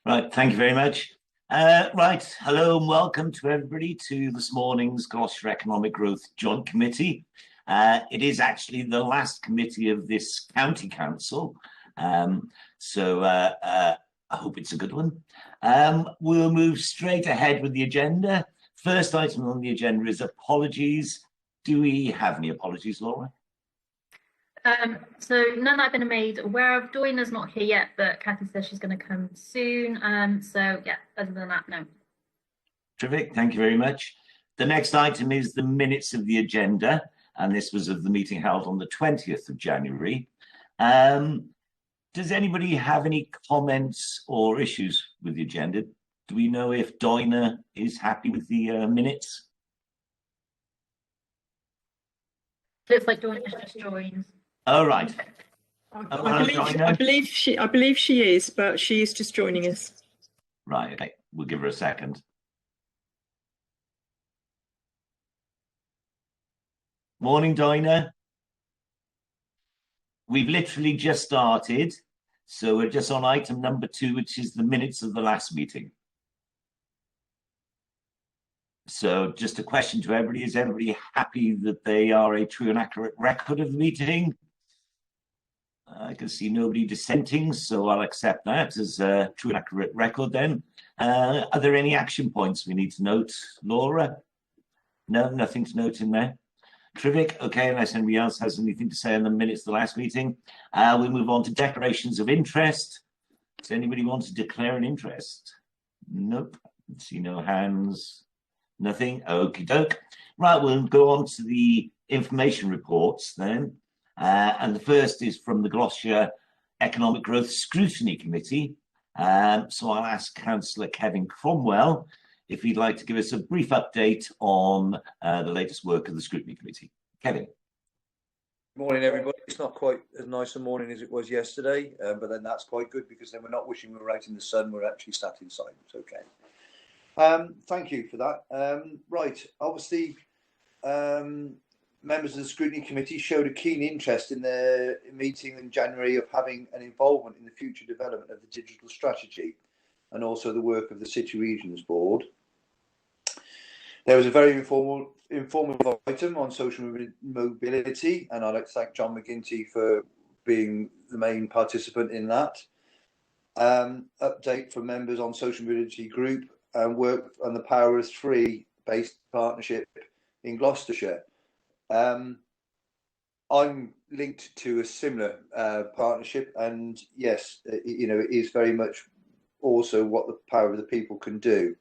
Right, thank you very much. Right, hello and welcome to everybody to this morning's Gloucestershire Economic Growth Joint Committee. It is actually the last committee of this county council, so I hope it's a good one. We'll move straight ahead with the agenda. First item on the agenda is apologies. Do we have any apologies, Laura? So none that I've been made aware of. Doina's not here yet, but Kathy says she's going to come soon. So yeah, other than that, no. Terrific, thank you very much. The next item is the minutes of the agenda, and this was of the meeting held on the 20th of January. Does anybody have any comments or issues with the agenda? Do we know if Doina is happy with the minutes? Looks like Doina's just joined. Oh, right. I believe she is, but she is just joining us. Right, okay. We'll give her a second. Morning, Doina. We've literally just started, so we're just on item number 2, which is the minutes of the last meeting. So just a question to everybody. Is everybody happy that they are a true and accurate record of the meeting? I can see nobody dissenting, so I'll accept that as a true and accurate record then. Are there any action points we need to note, Laura? No, nothing to note in there. Terrific. Okay, unless anybody else has anything to say on the minutes of the last meeting. We move on to declarations of interest. Does anybody want to declare an interest? Nope. See no hands. Nothing. Okie doke. Right, we'll go on to the information reports then. And the first is from the Gloucestershire Economic Growth Scrutiny Committee. So I'll ask Councillor Kevin Cromwell if he'd like to give us a brief update on the latest work of the Scrutiny Committee. Kevin. Morning, everybody. It's not quite as nice a morning as it was yesterday, but then that's quite good because then we're not wishing we were out in the sun, we're actually sat inside. It's okay. Thank you for that. Right, obviously, members of the Scrutiny Committee showed a keen interest in the meeting in January of having an involvement in the future development of the digital strategy and also the work of the City Regions Board. There was a very informative item on social mobility, and I'd like to thank John McGinty for being the main participant in that. Update from members on social mobility group and work on the Power of Three based partnership in Gloucestershire. I'm linked to a similar partnership, and yes, it is very much also what the power of the people can do.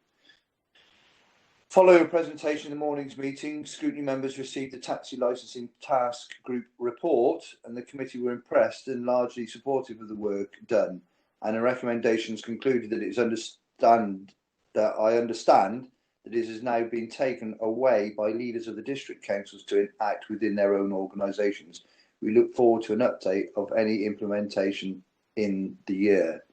Following a presentation in the morning's meeting, scrutiny members received the taxi licensing task group report, and the committee were impressed and largely supportive of the work done. And the recommendations concluded that I understand that it has now been taken away by leaders of the district councils to act within their own organisations. We look forward to an update of any implementation in the year.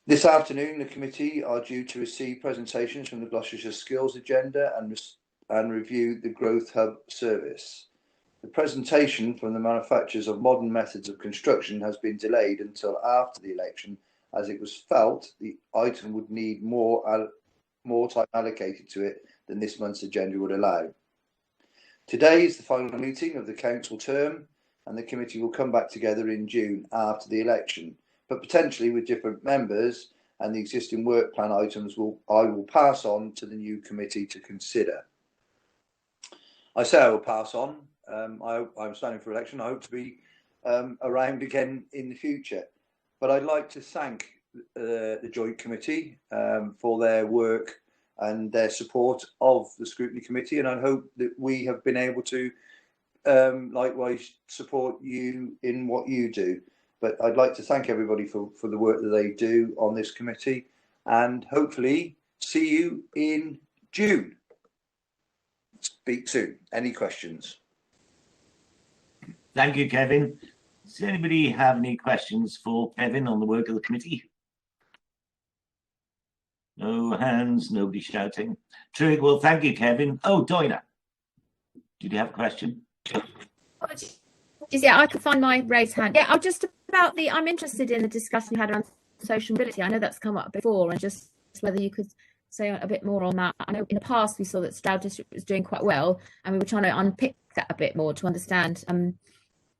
This afternoon, the committee are due to receive presentations from the Gloucestershire Skills Agenda and review the Growth Hub service. The presentation from the manufacturers of modern methods of construction has been delayed until after the election, as it was felt the item would need more time allocated to it than this month's agenda would allow. Today is the final meeting of the council term, and the committee will come back together in June after the election, but potentially with different members, and the existing work plan items I will pass on to the new committee to consider. I say I will pass on. I'm standing for election. I hope to be around again in the future. But I'd like to thank the Joint Committee for their work and their support of the Scrutiny Committee, and I hope that we have been able to likewise support you in what you do. But I'd like to thank everybody for the work that they do on this committee, and hopefully see you in June. Speak soon. Any questions? Thank you, Kevin. Does anybody have any questions for Kevin on the work of the committee? No hands, nobody shouting. Terrific. Well, thank you, Kevin. Oh, Doina, did you have a question? Yeah, I can find my raised hand. Yeah, I'll just about I'm interested in the discussion you had around social mobility. I know that's come up before, and just whether you could say a bit more on that. I know in the past we saw that Stroud District was doing quite well, and we were trying to unpick that a bit more to understand.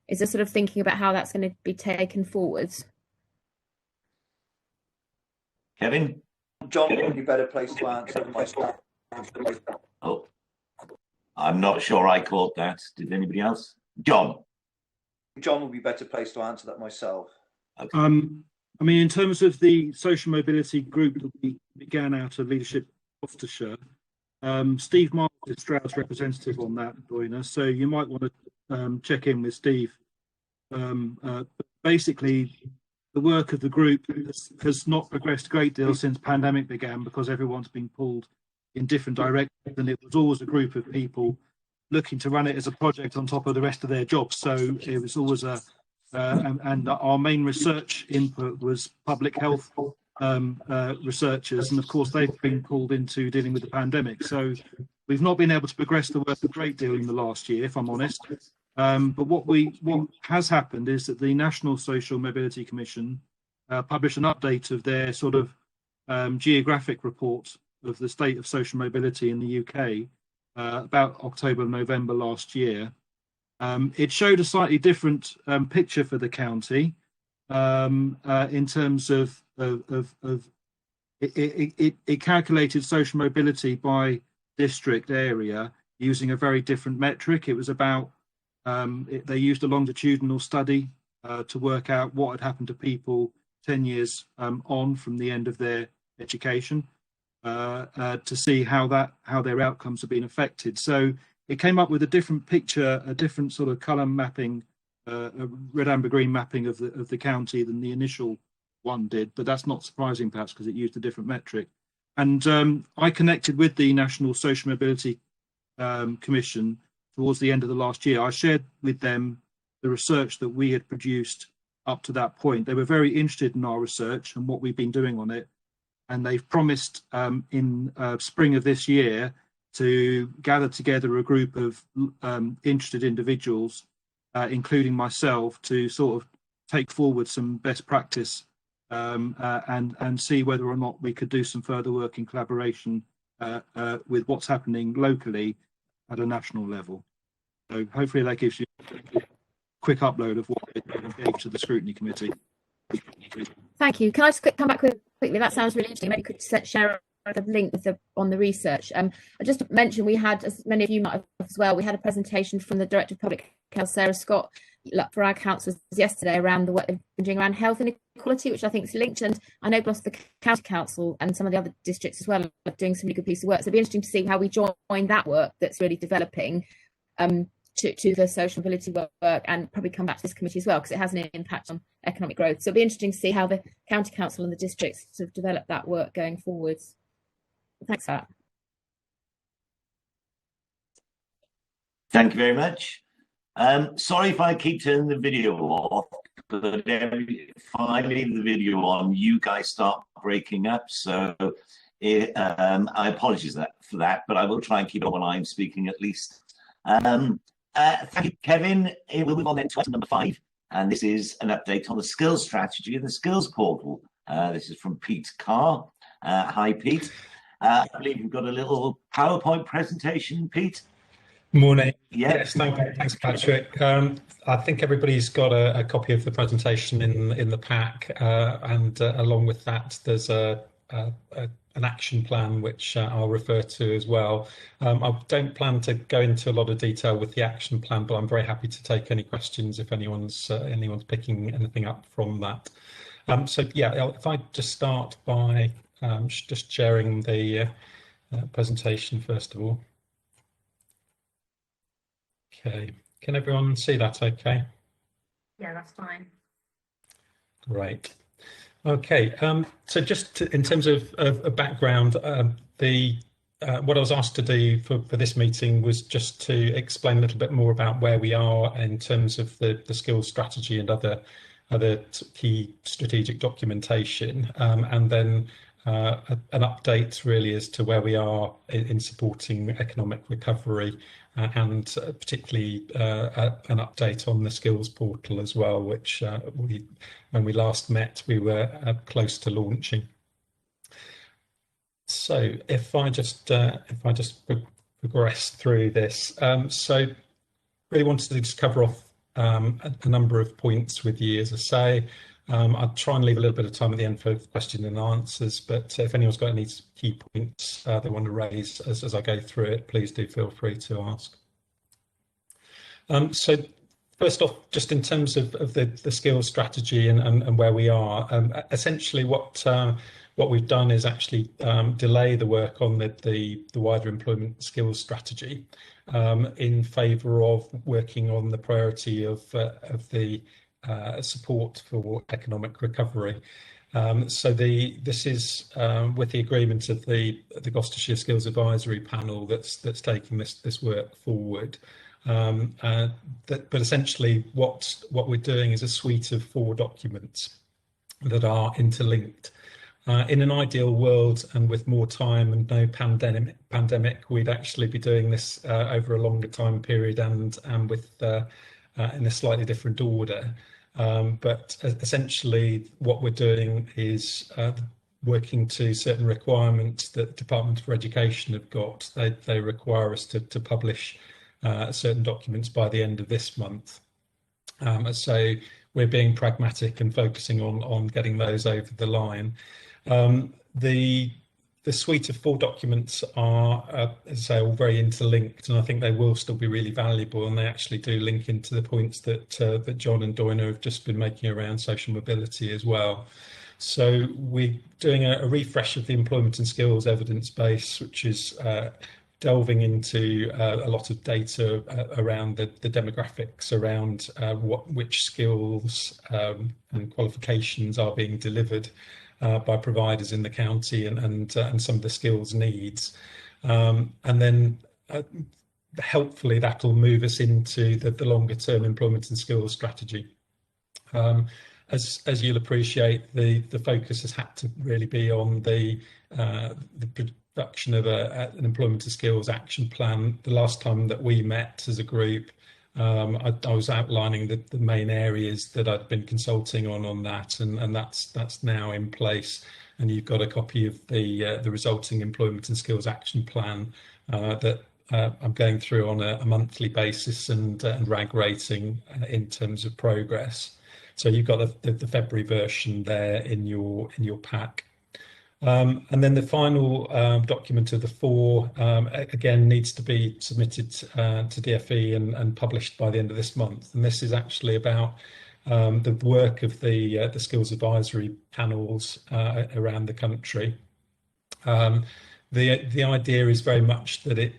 Is there sort of thinking about how that's going to be taken forwards? Kevin? John would be better placed to answer than myself. Oh, I'm not sure I caught that. Did anybody else? John? John will be better placed to answer that myself. Okay. I mean, in terms of the social mobility group that we began out of Leadership Gloucestershire, Steve Miles is Stroud's representative on that, Doina, so you might want to check in with Steve. Basically, the work of the group has not progressed a great deal since pandemic began, because everyone's been pulled in different directions, and it was always a group of people looking to run it as a project on top of the rest of their jobs. So it was always and our main research input was public health researchers, and of course they've been pulled into dealing with the pandemic. So we've not been able to progress the work a great deal in the last year, if I'm honest. But what has happened is that the National Social Mobility Commission published an update of their sort of geographic report of the state of social mobility in the UK about October, November last year. It showed a slightly different picture for the county in terms of it calculated social mobility by district area using a very different metric. It was about they used a longitudinal study to work out what had happened to people 10 years on from the end of their education to see how their outcomes have been affected. So it came up with a different picture, a different sort of colour mapping, a red, amber, green mapping of the county than the initial one did. But that's not surprising, perhaps, because it used a different metric. And I connected with the National Social Mobility Commission towards the end of the last year. I shared with them the research that we had produced up to that point. They were very interested in our research and what we've been doing on it. And they've promised in spring of this year to gather together a group of interested individuals, including myself, to sort of take forward some best practice and see whether or not we could do some further work in collaboration with what's happening locally at a national level. So hopefully that gives you a quick upload of what we gave to the scrutiny committee. Thank you. Can I just come back quickly? That sounds really interesting. Maybe you could share the link with on the research. I just mentioned we had, as many of you might have as well, we had a presentation from the Director of Public Health, Sarah Scott, for our councillors yesterday around the work they've been doing around health inequality, which I think is linked. And I know Gloucester County Council and some of the other districts as well are doing some really good piece of work. So it'd be interesting to see how we join that work that's really developing to the social mobility work, and probably come back to this committee as well, because it has an impact on economic growth. So it'll be interesting to see how the county council and the districts sort of develop that work going forwards. Thanks for that. Thank you very much. Sorry if I keep turning the video off, but if I leave the video on, you guys start breaking up. So I apologize for that, but I will try and keep it on when I'm speaking at least. Thank you, Kevin. We'll move on then to item number 5, and this is an update on the skills strategy and the skills portal. This is from Pete Carr. Hi, Pete. I believe you've got a little PowerPoint presentation, Pete. Morning. Yeah. Yes, thanks, Patrick. I think everybody's got a copy of the presentation in the pack, and along with that, there's an action plan which I'll refer to as well. I don't plan to go into a lot of detail with the action plan, but I'm very happy to take any questions if anyone's picking anything up from that. So yeah, if I just start by just sharing the presentation first of all. Okay, can everyone see that okay? Yeah, that's fine. Great. Okay, so just in terms of background, what I was asked to do for this meeting was just to explain a little bit more about where we are in terms of the skills strategy and other key strategic documentation, and then an update really as to where we are in supporting economic recovery and particularly an update on the skills portal as well, which when we last met, we were close to launching. So if I just progress through this, so really wanted to just cover off a number of points with you. As I say, I'll try and leave a little bit of time at the end for question and answers, but if anyone's got any key points they want to raise as I go through it, please do feel free to ask. So first off, just in terms of the skills strategy and where we are, essentially what we've done is actually delay the work on the wider employment skills strategy in favour of working on the priority of the support for economic recovery. So this is with the agreement of the Gloucestershire Skills Advisory Panel that's taking this work forward. But essentially what we're doing is a suite of 4 documents that are interlinked. In an ideal world and with more time and no pandemic, we'd actually be doing this over a longer time period and with in a slightly different order. But essentially what we're doing is working to certain requirements that the Department for Education have got. They require us to publish certain documents by the end of this month. So we're being pragmatic and focusing on getting those over the line. The suite of 4 documents are, as I say, all very interlinked, and I think they will still be really valuable, and they actually do link into the points that John and Doina have just been making around social mobility as well. So we're doing a refresh of the employment and skills evidence base, which is delving into a lot of data around the demographics around which skills and qualifications are being delivered by providers in the county and some of the skills needs. And then helpfully that'll move us into the longer term employment and skills strategy. As you'll appreciate, the focus has had to really be on the production of an employment and skills action plan. The last time that we met as a group, I was outlining the main areas that I'd been consulting on that, and that's now in place. And you've got a copy of the resulting employment and skills action plan that I'm going through on a monthly basis and rag rating in terms of progress. So you've got the February version there in your pack. And then the final document of the 4, again, needs to be submitted to DFE and published by the end of this month. And this is actually about the work of the skills advisory panels around the country. The idea is very much that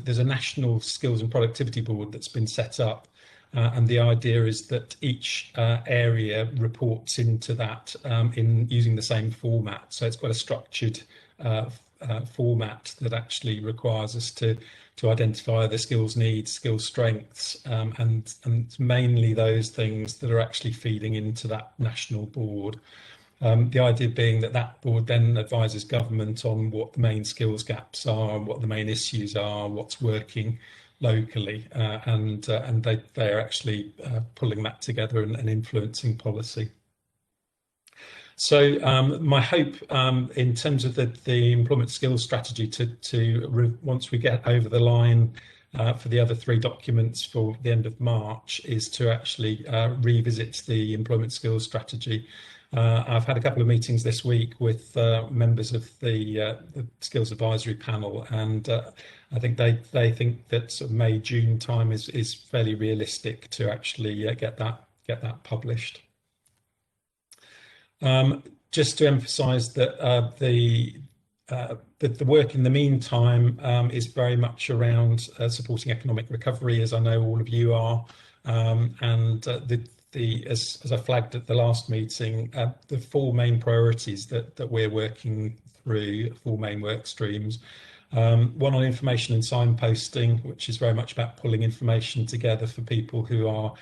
there's a national skills and productivity board that's been set up. And the idea is that each area reports into that in using the same format. So it's quite a structured format that actually requires us to identify the skills needs, skills strengths, and mainly those things that are actually feeding into that national board. The idea being that board then advises government on what the main skills gaps are, what the main issues are, what's working locally, and they're actually pulling that together and influencing policy. So my hope in terms of the employment skills strategy once we get over the line for the other 3 documents for the end of March is to actually revisit the employment skills strategy. I've had a couple of meetings this week with members of the Skills Advisory Panel, and I think they think that sort of May, June time is fairly realistic to actually get that published. Just to emphasise that the work in the meantime is very much around supporting economic recovery, as I know all of you are, and as I flagged at the last meeting, the 4 main priorities that we're working through, 4 main work streams. One on information and signposting, which is very much about pulling information together for people who are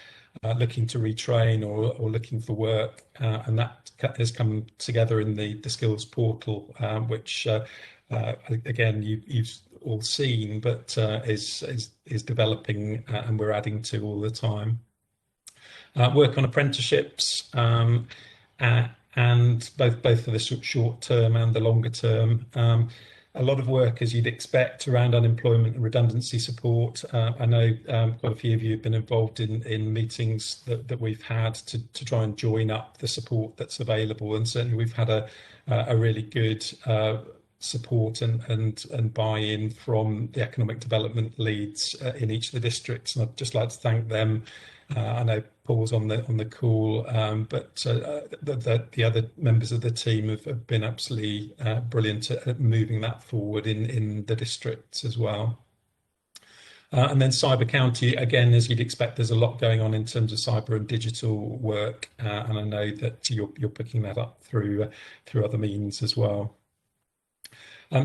looking to retrain or looking for work, and that has come together in the skills portal, which again you've all seen, but is developing, and we're adding to all the time. Work on apprenticeships, and both for the short term and the longer term. A lot of work, as you'd expect, around unemployment and redundancy support. I know quite a few of you have been involved in meetings that we've had to try and join up the support that's available, and certainly we've had a really good support and buy-in from the economic development leads in each of the districts, and I'd just like to thank them. I know Paul's on the call, but the other members of the team have been absolutely brilliant at moving that forward in the districts as well. And then Cyber County, again, as you'd expect, there's a lot going on in terms of cyber and digital work, and I know that you're picking that up through other means as well.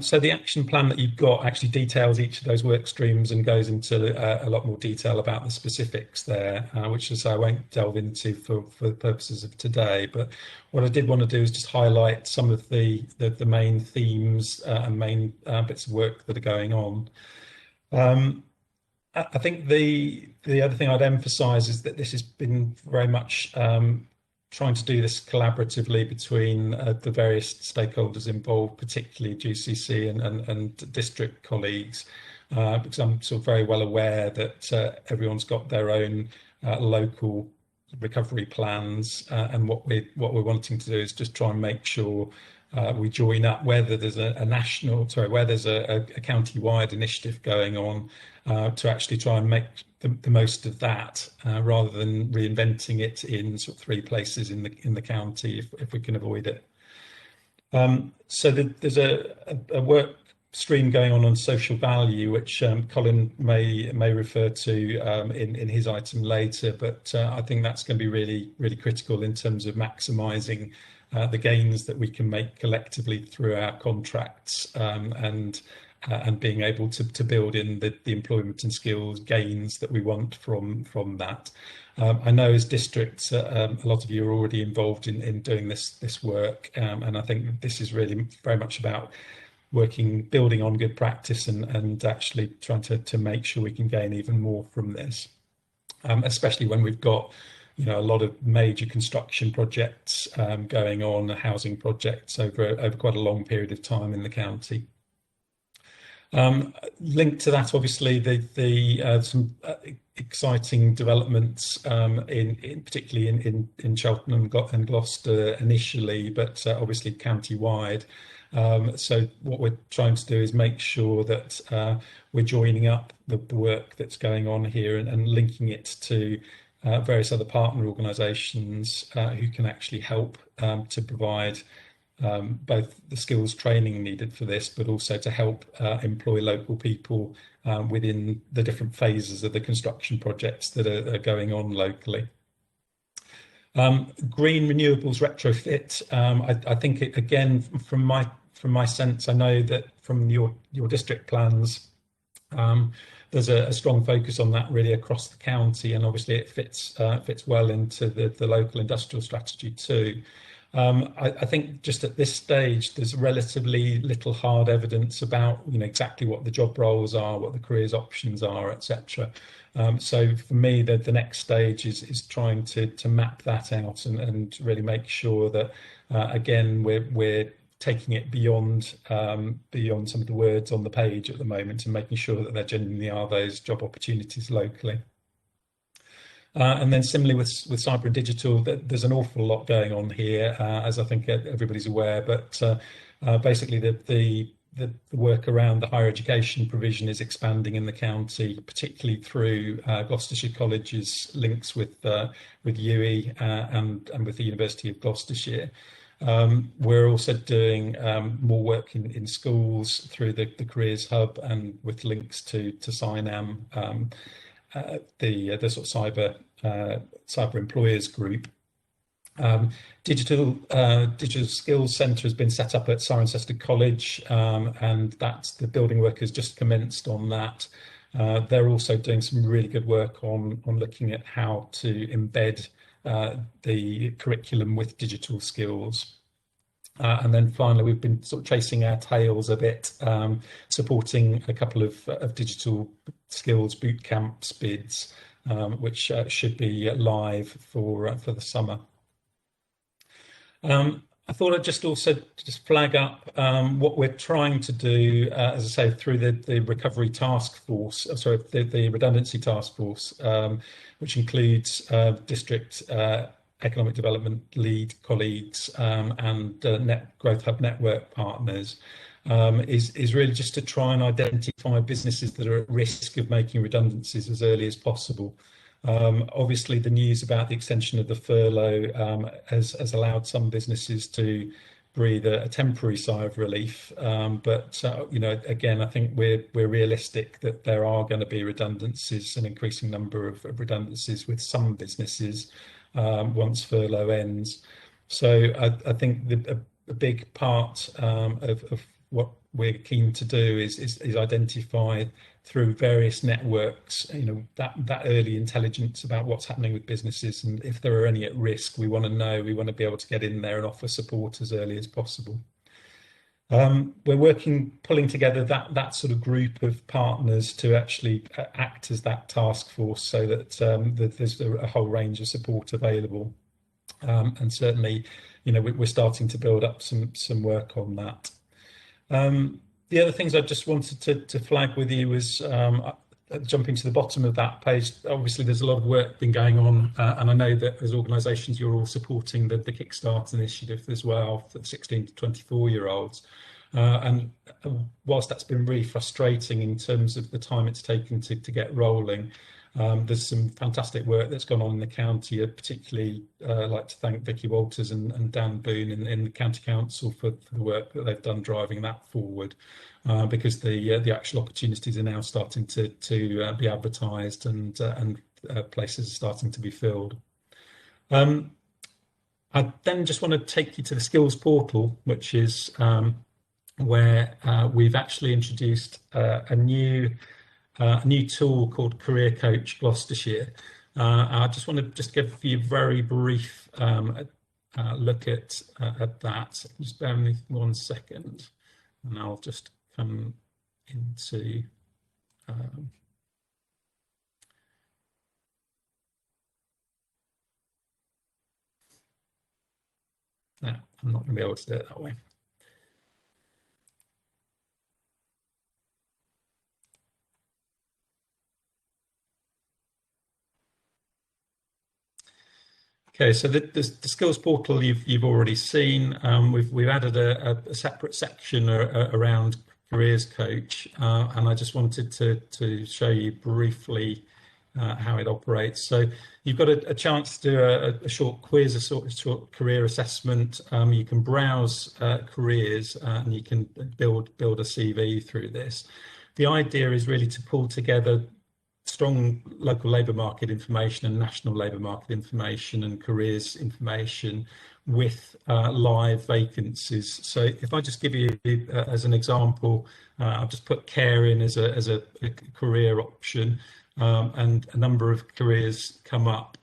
So the action plan that you've got actually details each of those work streams and goes into a lot more detail about the specifics there, which is I won't delve into for the purposes of today. But what I did want to do is just highlight some of the main themes and main bits of work that are going on. I think the other thing I'd emphasise is that this has been very much trying to do this collaboratively between the various stakeholders involved, particularly GCC and district colleagues, because I'm sort of very well aware that everyone's got their own local recovery plans, and what we're wanting to do is just try and make sure we join up, whether there's where there's a county-wide initiative going on, to actually try and make the most of that, rather than reinventing it in sort of 3 places in the county if we can avoid it. So there's a work stream going on social value, which Colin may refer to in his item later, but I think that's going to be really critical in terms of maximising the gains that we can make collectively through our contracts, and being able to build in the employment and skills gains that we want from that. I know as districts, a lot of you are already involved in doing this work, and I think this is really very much about building on good practice and actually trying to make sure we can gain even more from this, especially when we've got a lot of major construction projects going on, housing projects over quite a long period of time in the county. Linked to that, obviously, some exciting developments particularly in Cheltenham and Gloucester initially, but obviously county-wide. So what we're trying to do is make sure that we're joining up the work that's going on here and linking it to various other partner organisations who can actually help to provide both the skills training needed for this, but also to help employ local people within the different phases of the construction projects that are going on locally. Green renewables retrofit. I think again, from my sense, I know that from your district plans, there's a strong focus on that really across the county, and obviously it fits well into the local industrial strategy too. I think just at this stage, there's relatively little hard evidence about exactly what the job roles are, what the careers options are, etc. So for me, the next stage is trying to map that out and really make sure that again we're taking it beyond some of the words on the page at the moment and making sure that there genuinely are those job opportunities locally. And then similarly with cyber and digital, there's an awful lot going on here, as I think everybody's aware, but basically the work around the higher education provision is expanding in the county, particularly through Gloucestershire College's links with UWE and with the University of Gloucestershire. We're also doing more work in schools through the Careers Hub and with links to CINAM, the sort of cyber employers group. Digital Skills Centre has been set up at Cirencester College, and the building work has just commenced on that. They're also doing some really good work on looking at how to embed the curriculum with digital skills. And then finally, we've been sort of chasing our tails a bit, supporting a couple of digital skills boot camps bids, which should be live for the summer. I thought I'd just also just flag up what we're trying to do, as I say, through the recovery task force, sorry, the redundancy task force, which includes district economic development lead colleagues and Growth Hub network partners, is really just to try and identify businesses that are at risk of making redundancies as early as possible. Obviously, the news about the extension of the furlough has allowed some businesses to breathe a temporary sigh of relief. But you know, again, I think we're realistic that there are going to be redundancies, an increasing number of redundancies with some businesses once furlough ends. So I think a big part of what we're keen to do is identify through various networks, you know, that early intelligence about what's happening with businesses, and if there are any at risk, we want to know. We want to be able to get in there and offer support as early as possible. We're pulling together that sort of group of partners to actually act as that task force, so that there's a whole range of support available. And certainly, you know, we're starting to build up some work on that. The other things I just wanted to flag with you was jumping to the bottom of that page. Obviously, there's a lot of work been going on, and I know that as organisations, you're all supporting the Kickstart initiative as well for 16 to 24-year-olds. And whilst that's been really frustrating in terms of the time it's taken to get rolling, there's some fantastic work that's gone on in the county. I'd particularly like to thank Vicky Walters and Dan Boone in the County Council for the work that they've done driving that forward, because the actual opportunities are now starting to be advertised, and places are starting to be filled. I then just want to take you to the skills portal, which is where we've actually introduced a new tool called Career Coach Gloucestershire. I just want to give you a very brief look at that. Just bear with me 1 second, and I'll just come into no, I'm not going to be able to do it that way. Okay, so the skills portal you've already seen. We've added a separate section around Careers Coach, and I just wanted to show you briefly how it operates. So you've got a chance to do a short quiz, a short career assessment. You can browse careers, and you can build a CV through this. The idea is really to pull together strong local labour market information and national labour market information and careers information with live vacancies. So if I just give you as an example, I've just put care in as a career option, and a number of careers come up.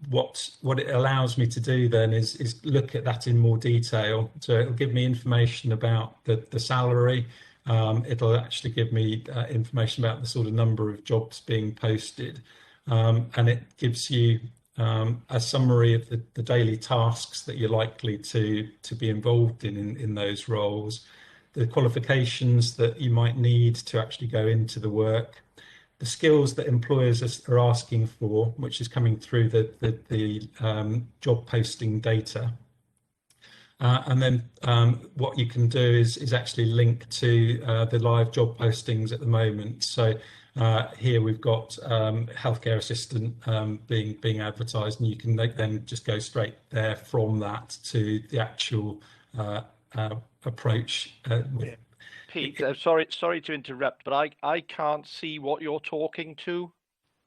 What it allows me to do then is look at that in more detail. So it'll give me information about the salary. It'll actually give me information about the sort of number of jobs being posted, and it gives you a summary of the daily tasks that you're likely to be involved in those roles, the qualifications that you might need to actually go into the work, the skills that employers are asking for, which is coming through the job posting data. And then what you can do is actually link to the live job postings at the moment. So here we've got healthcare assistant being advertised, and you can then just go straight there from that to the actual approach. Pete, sorry to interrupt, but I can't see what you're talking to.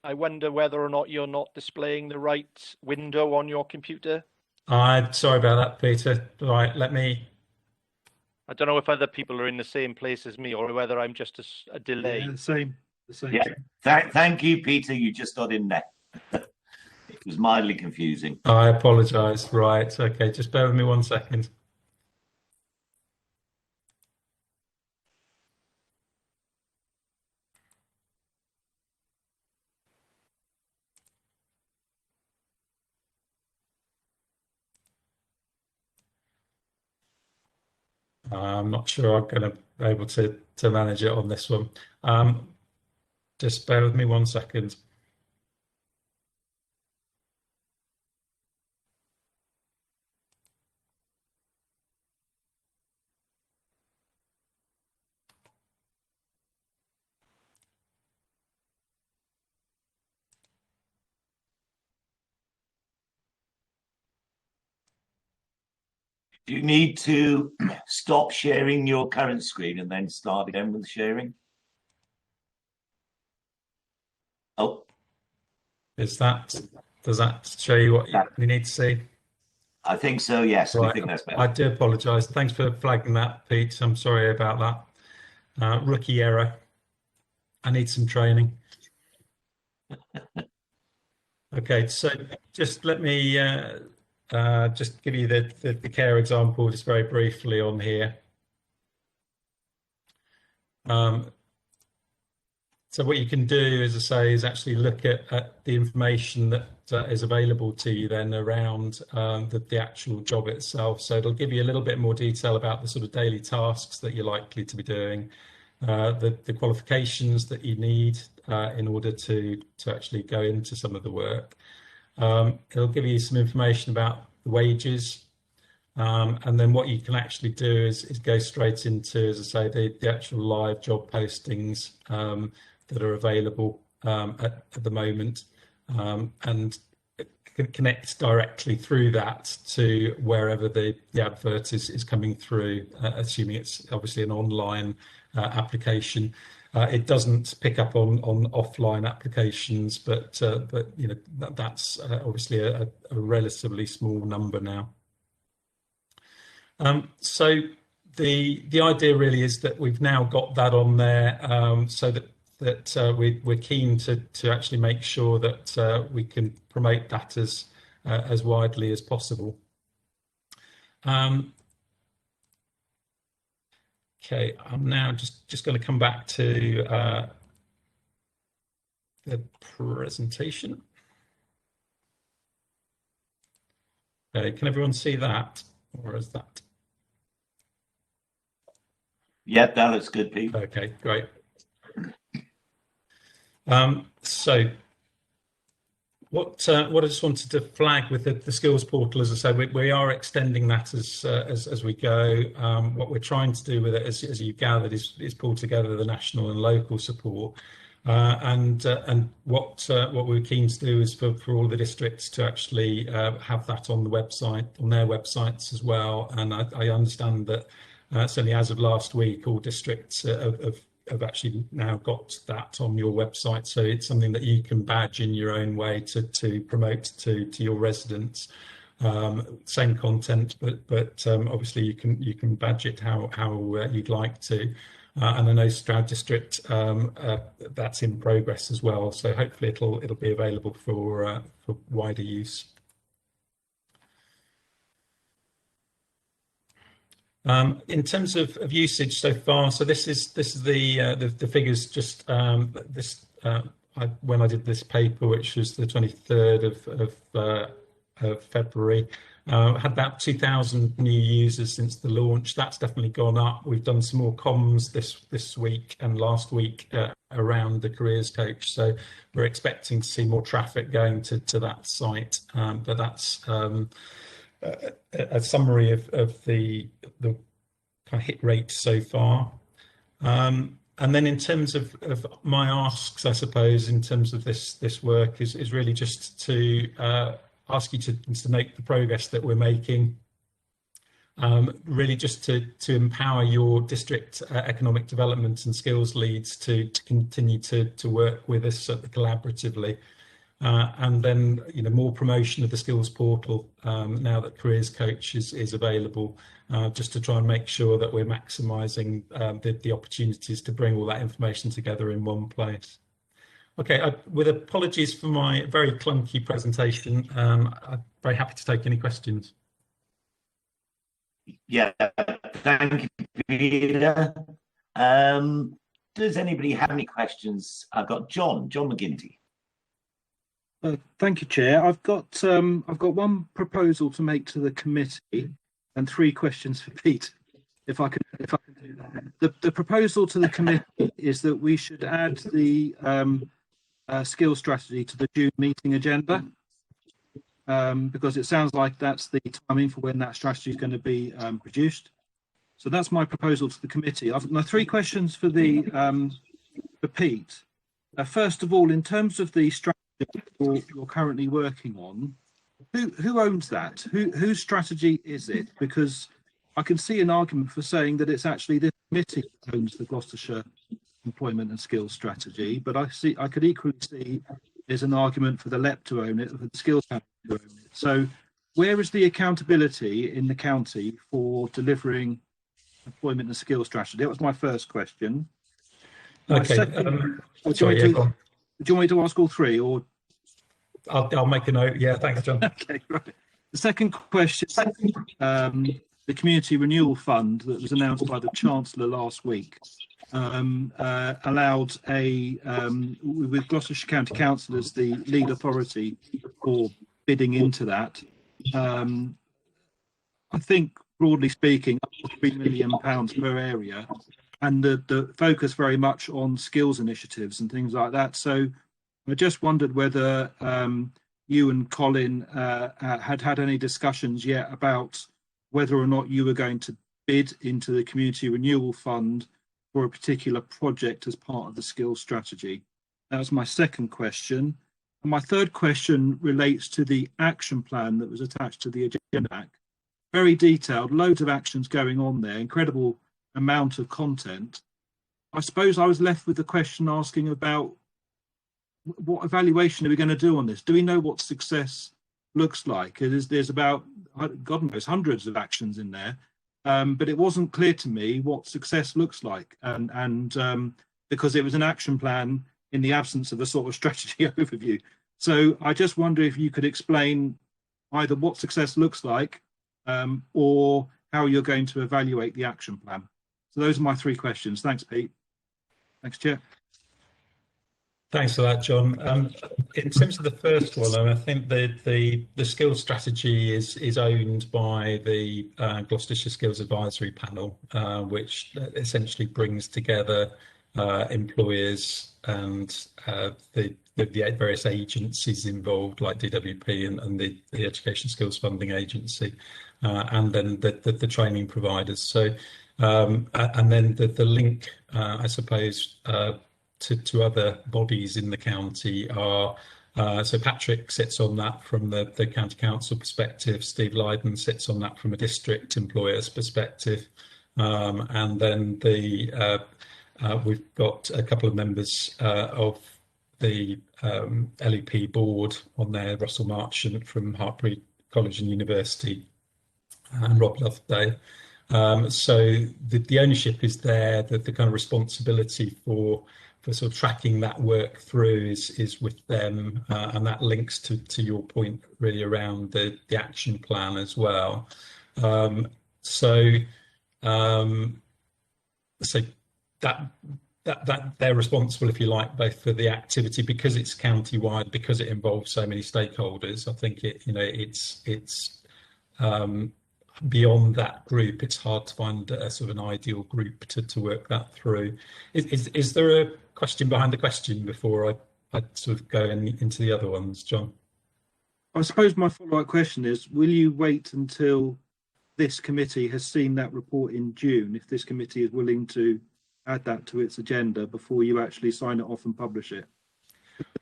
I wonder whether or not you're not displaying the right window on your computer. Sorry about that, Peter. Right, let me. I don't know if other people are in the same place as me, or whether I'm just a delay. Yeah, the same. Yeah. Thank you, Peter. You just got in there. was mildly confusing. I apologise. Right. Okay. Just bear with me 1 second. I'm not sure I'm going to be able to manage it on this one. Just bear with me 1 second. Do you need to stop sharing your current screen and then start again with sharing? Oh. Does that show you what you need to see? I think so, yes. Right. I think that's better. I do apologise. Thanks for flagging that, Pete. I'm sorry about that. Rookie error. I need some training. Okay, so just let me just give you the care example just very briefly on here. So what you can do, as I say, is actually look at the information that is available to you then around the actual job itself. So it'll give you a little bit more detail about the sort of daily tasks that you're likely to be doing, the qualifications that you need in order to actually go into some of the work. It'll give you some information about the wages, and then what you can actually do is go straight into, as I say, the actual live job postings that are available at the moment, and connect directly through that to wherever the advert is coming through, assuming it's obviously an online application. It doesn't pick up on offline applications, but you know that's obviously a relatively small number now. So the idea really is that we've now got that on there, so that we're keen to actually make sure that we can promote that as widely as possible. Okay, I'm now just going to come back to the presentation. Okay, can everyone see that, or is that? Yep, that looks good, Pete. Okay, great. So what I just wanted to flag with the skills portal, as I say, we are extending that as we go. What we're trying to do with it, as you gathered, is pull together the national and local support. And what we're keen to do is for all the districts to actually have that on the website, on their websites as well. And I understand that certainly as of last week, all districts have actually now got that on your website. So it's something that you can badge in your own way to promote to your residents. Same content, but obviously you can badge it how you'd like to. And I know Stroud District, that's in progress as well. So hopefully it'll be available for wider use. In terms of usage so far, so this is the figures just when I did this paper, which was the 23rd of February. Had about 2,000 new users since the launch. That's definitely gone up. We've done some more comms this week and last week around the careers coach. So we're expecting to see more traffic going to that site. But that's a summary of the kind of hit rate so far. And then in terms of my asks, I suppose, in terms of this work is really just to ask you to note the progress that we're making, really just to empower your district economic development and skills leads to continue to work with us collaboratively. And then, more promotion of the skills portal now that Careers Coach is available, just to try and make sure that we're maximising the opportunities to bring all that information together in one place. Okay, with apologies for my very clunky presentation, I'm very happy to take any questions. Yeah, thank you, Peter. Does anybody have any questions? I've got John McGinty. Thank you, Chair. I've got one proposal to make to the committee and 3 questions for Pete, if I can do that. The proposal to the committee is that we should add the skills strategy to the June meeting agenda, because it sounds like that's the timing for when that strategy is going to be produced. So that's my proposal to the committee. I've my 3 questions for Pete. First of all, in terms of the strategy you're currently working on, who owns that? Whose strategy is it? Because I can see an argument for saying that it's actually this committee that owns the Gloucestershire employment and skills strategy, but I could equally see there's an argument for the LEP to own it, for the skills council to own it. So where is the accountability in the county for delivering employment and skills strategy? That was my first question. Okay. Do you want me to ask all 3, or I'll make a note? Yeah, thanks, John. Okay, right. The second question, the Community Renewal Fund that was announced by the Chancellor last week allowed with Gloucestershire County Council as the lead authority for bidding into that. I think, broadly speaking, up to £3 million per area, and the focus very much on skills initiatives and things like that. So I just wondered whether you and Colin had any discussions yet about whether or not you were going to bid into the Community Renewal Fund for a particular project as part of the skills strategy. That was my second question. And my third question relates to the action plan that was attached to the agenda pack. Very detailed, loads of actions going on there, incredible amount of content. I suppose I was left with the question asking about what evaluation are we going to do on this? Do we know what success looks like? There's about, God knows, hundreds of actions in there, but it wasn't clear to me what success looks like, and because it was an action plan in the absence of a sort of strategy overview. So I just wonder if you could explain either what success looks like or how you're going to evaluate the action plan. So those are my 3 questions. Thanks, Pete. Thanks, Chair. Thanks for that, John. In terms of the first one, I think the skills strategy is owned by the Gloucestershire Skills Advisory Panel, which essentially brings together employers and the various agencies involved, like DWP and the Education Skills Funding Agency, and then the training providers. So, and then the link, I suppose, to other bodies in the county are, so Patrick sits on that from the county council perspective, Steve Lydon sits on that from a district employer's perspective, and then we've got a couple of members of the LEP board on there, Russell Marchant from Hartpury College and University, and Rob Loveday. So the ownership is there, that the kind of responsibility for sort of tracking that work through is with them, and that links to your point really around the action plan as well. So that they're responsible, if you like, both for the activity because it's county-wide, because it involves so many stakeholders. I think it's beyond that group, it's hard to find a sort of an ideal group to work that through. Is there a question behind the question before I sort of go into the other ones, John? I suppose my follow-up question is, will you wait until this committee has seen that report in June, if this committee is willing to add that to its agenda before you actually sign it off and publish it?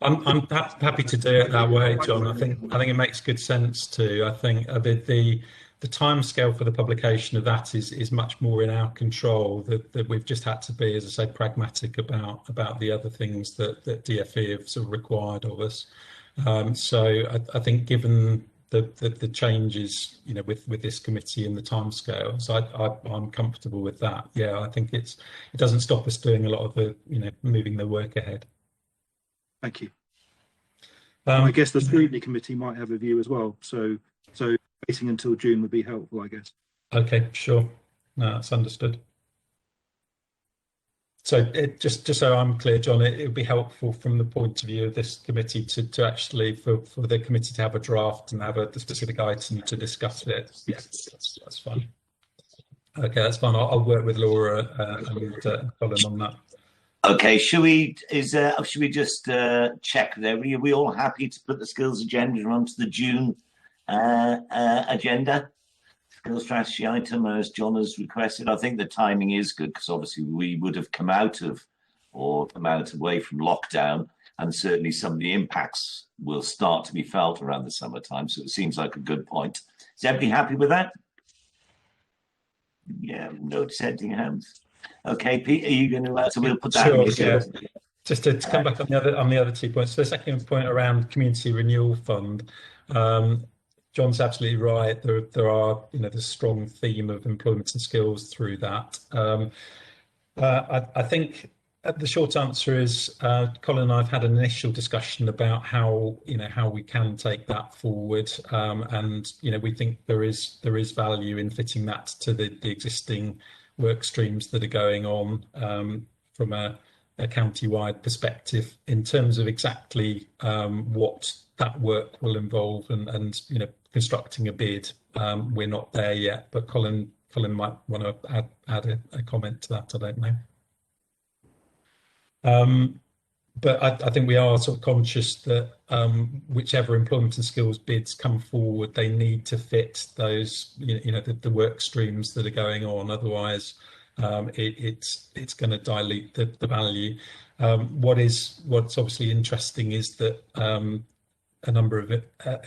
I'm happy to do it that way, John. I think it makes good sense too. I think the timescale for the publication of that is much more in our control. That we've just had to be, as I say, pragmatic about the other things that DFE have sort of required of us. So I think, given the changes, with this committee and the timescales, I'm comfortable with that. Yeah, I think it doesn't stop us doing a lot of the, moving the work ahead. Thank you. And I guess the scrutiny committee might have a view as well. So waiting until June would be helpful, I guess. Okay, sure. No, that's understood. So just so I'm clear, John, it would be helpful from the point of view of this committee to actually for the committee to have a draft and have the specific item to discuss it. Yes, that's fine. Okay, that's fine. I'll work with Laura and Colin on that. Okay, should we just check there? Are we all happy to put the skills agenda onto the June agenda? Skills strategy item, as John has requested. I think the timing is good because obviously we would have come out away from lockdown, and certainly some of the impacts will start to be felt around the summertime. So it seems like a good point. Is everybody happy with that? Yeah, no dissenting hands. Okay, Pete, are you going to? So we'll put that. Sure. Yeah. Just to come back on the other 2 points. So the second point around community renewal fund. John's absolutely right. There are, the strong theme of employment and skills through that. I think the short answer is Colin and I have had an initial discussion about how we can take that forward, and we think there is value in fitting that to the existing work streams that are going on from a county-wide perspective in terms of exactly what that work will involve and constructing a bid. We're not there yet, but Colin might want to add a comment to that. I don't know. But I think we are sort of conscious that whichever employment and skills bids come forward, they need to fit those, the work streams that are going on. Otherwise, it's going to dilute the value. What's obviously interesting is that a number of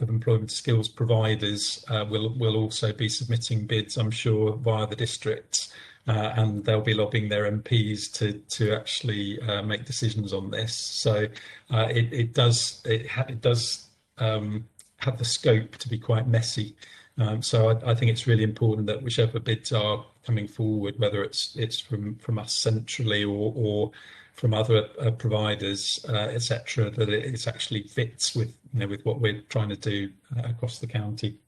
employment skills providers will also be submitting bids, I'm sure, via the districts, and they'll be lobbying their MPs to actually make decisions on this. So it does have the scope to be quite messy. So I think it's really important that whichever bids are coming forward, whether it's from us centrally or from other providers, etc., that it actually fits with what we're trying to do across the county.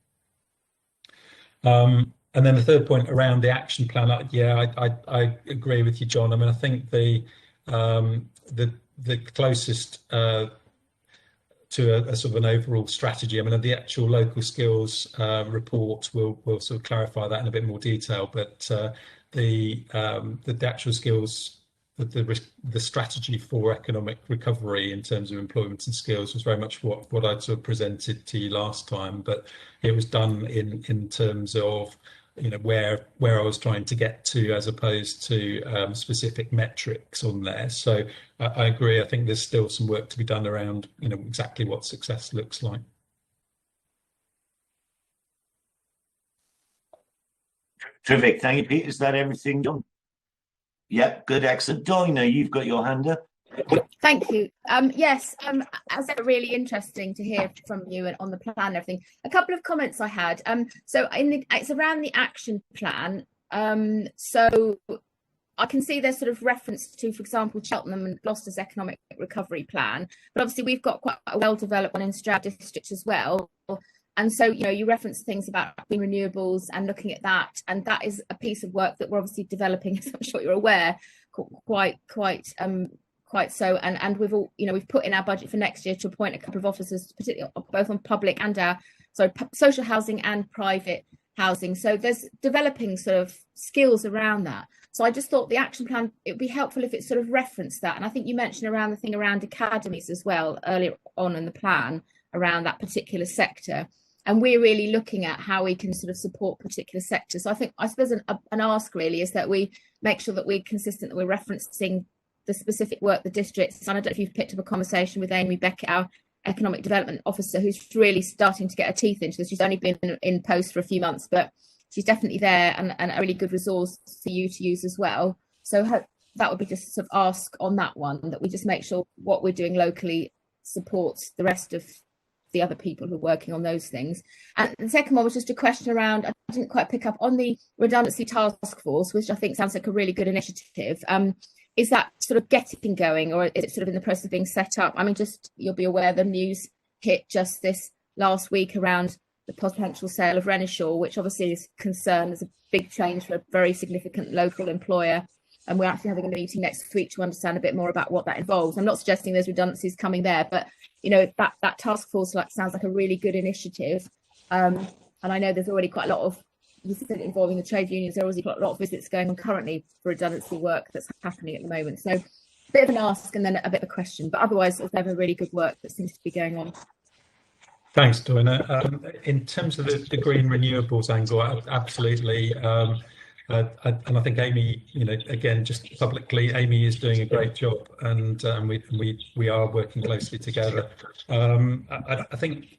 And then the third point around the action plan, I agree with you, John. I mean, I think the closest to a sort of an overall strategy. I mean, the actual local skills report will sort of clarify that in a bit more detail, but the actual skills. The strategy for economic recovery in terms of employment and skills was very much what I'd sort of presented to you last time, but it was done in terms of where I was trying to get to, as opposed to specific metrics on there. So I agree. I think there's still some work to be done around exactly what success looks like. Terrific. Thank you, Pete. Is that everything, John? Yep, good, excellent. Dina, you've got your hand up. Thank you. Yes, as ever, really interesting to hear from you on the plan and everything. A couple of comments I had. So it's around the action plan. So I can see there's sort of reference to, for example, Cheltenham and Gloucester's economic recovery plan, but obviously we've got quite a well-developed one in Stroud district as well. And so, you reference things about green renewables and looking at that, and that is a piece of work that we're obviously developing, as I'm sure you're aware, quite so. And we've all, we've put in our budget for next year to appoint a couple of officers, particularly both on public and social housing and private housing. So there's developing sort of skills around that. So I just thought the action plan, it would be helpful if it sort of referenced that. And I think you mentioned around the thing around academies as well earlier on in the plan around that particular sector. And we're really looking at how we can sort of support particular sectors. So I suppose an ask really is that we make sure that we're consistent, that we're referencing the specific work the districts. And I don't know if you've picked up a conversation with Amy Beckett, our economic development officer, who's really starting to get her teeth into this. She's only been in post for a few months, but she's definitely there and a really good resource for you to use as well. So that would be just sort of ask on that one, that we just make sure what we're doing locally supports the rest of the other people who are working on those things. And the second one was just a question around, I didn't quite pick up on the redundancy task force, which I think sounds like a really good initiative. is that sort of getting going, or is it sort of in the process of being set up? I mean, just you'll be aware the news hit just this last week around the potential sale of Renishaw, which obviously is concerned as a big change for a very significant local employer. And we're actually having a meeting next week to understand a bit more about what that involves. I'm not suggesting there's redundancies coming there, but you know, that task force sounds like a really good initiative. And I know there's already quite a lot of, you said involving the trade unions, there are already quite a lot of visits going on currently for redundancy work that's happening at the moment. So a bit of an ask and then a bit of a question, but otherwise there's ever really good work that seems to be going on. Thanks, Doina. In terms of the green renewables angle, absolutely. And I think Amy, you know, again, just publicly, Amy is doing a great job, and we are working closely together. I think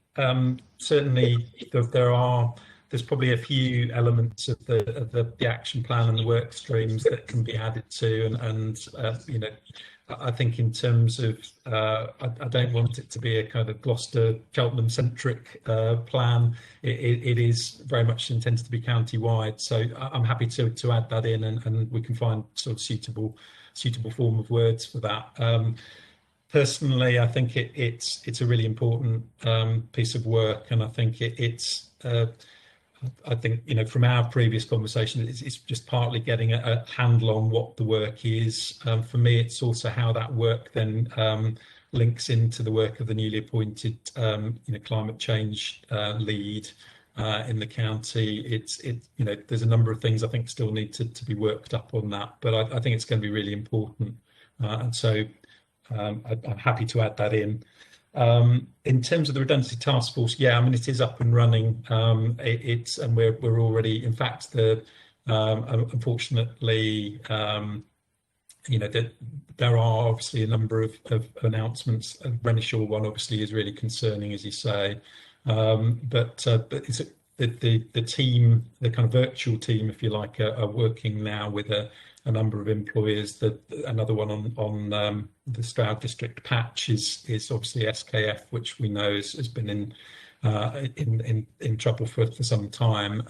certainly there's probably a few elements of the action plan and the work streams that can be added to, and you know, I think in terms of I don't want it to be a kind of Gloucester Cheltenham centric plan. It is very much intended to be county wide, so I'm happy to add that in, and we can find sort of suitable form of words for that. Personally, I think it's a really important piece of work, and I think I think, you know, from our previous conversation, it's just partly getting a handle on what the work is. For me, it's also how that work then links into the work of the newly appointed, you know, climate change lead in the county. You know, there's a number of things I think still need to be worked up on that, but I think it's going to be really important, and so I'm happy to add that in. In terms of the redundancy task force, yeah, I mean, it is up and running. And we're already, in fact, unfortunately, you know, there are obviously a number of announcements. Renishaw one obviously is really concerning, as you say, but it's the team, the kind of virtual team, if you like, are working now with a number of employers. Another one on the Stroud district patch is obviously SKF, which we know has been in trouble for some time.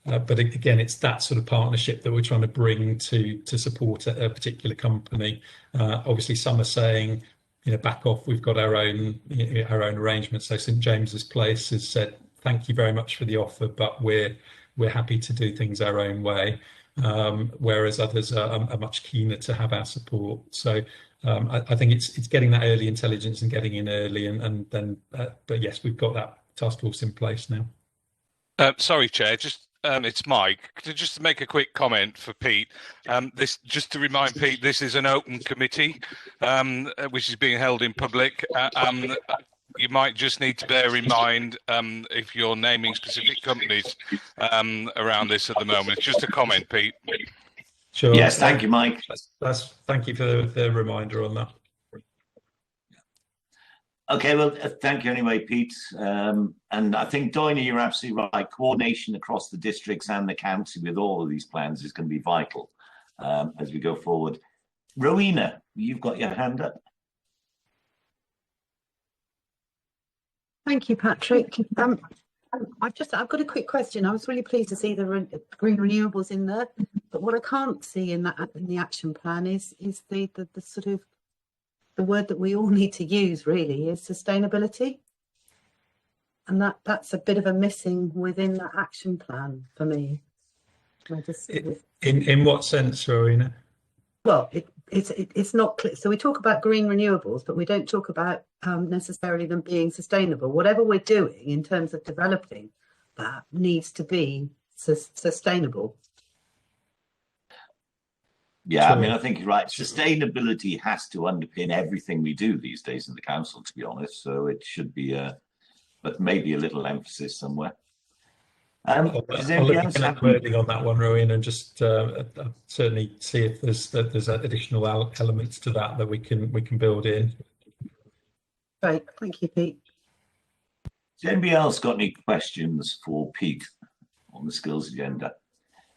But again, it's that sort of partnership that we're trying to bring to support a particular company. Obviously, some are saying, you know, back off. We've got our own arrangements. So St James's Place has said, thank you very much for the offer, but we're happy to do things our own way. Whereas others are much keener to have our support. So I think it's getting that early intelligence and getting in early, and then but yes, we've got that task force in place now. Sorry, Chair, just it's Mike. Just to make a quick comment for Pete, this just to remind Pete, this is an open committee which is being held in public. You might just need to bear in mind if you're naming specific companies around this at the moment. It's just a comment, Pete. Sure. Yes, thank you, Mike. Thank you for the reminder on that. Okay, well, thank you anyway, Pete. And I think, Doina, you're absolutely right. Coordination across the districts and the county with all of these plans is going to be vital as we go forward. Rowena, you've got your hand up. Thank you, Patrick. I've got a quick question. I was really pleased to see the green renewables in there, but what I can't see in the action plan is the sort of the word that we all need to use really is sustainability, and that's a bit of a missing within that action plan for me. In what sense, Rowena? Well, it's not clear. So we talk about green renewables, but we don't talk about necessarily them being sustainable. Whatever we're doing in terms of developing that needs to be sustainable. Yeah, sure. I mean, I think you're right. Sustainability has to underpin everything we do these days in the council, to be honest. So it should be but maybe a little emphasis somewhere. I'll look at wording on that one, Rowena, and just certainly see if there's additional elements to that we can build in. Great, thank you, Pete. Has anybody else got any questions for Pete on the skills agenda?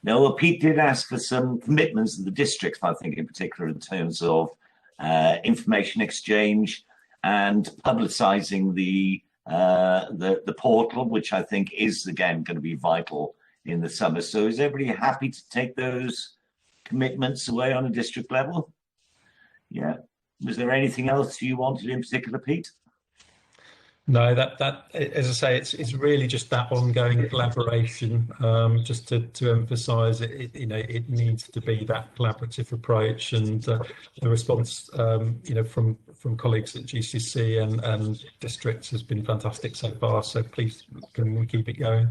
No, well, Pete did ask for some commitments of the districts, I think, in particular, in terms of information exchange and publicising the portal, which I think is again going to be vital in the summer. So is everybody happy to take those commitments away on a district level. Yeah. Was there anything else you wanted in particular, Pete? No, that as I say, it's really just that ongoing collaboration. Just to emphasise it, it needs to be that collaborative approach, and the response, from colleagues at GCC and districts has been fantastic so far. So please, can we keep it going?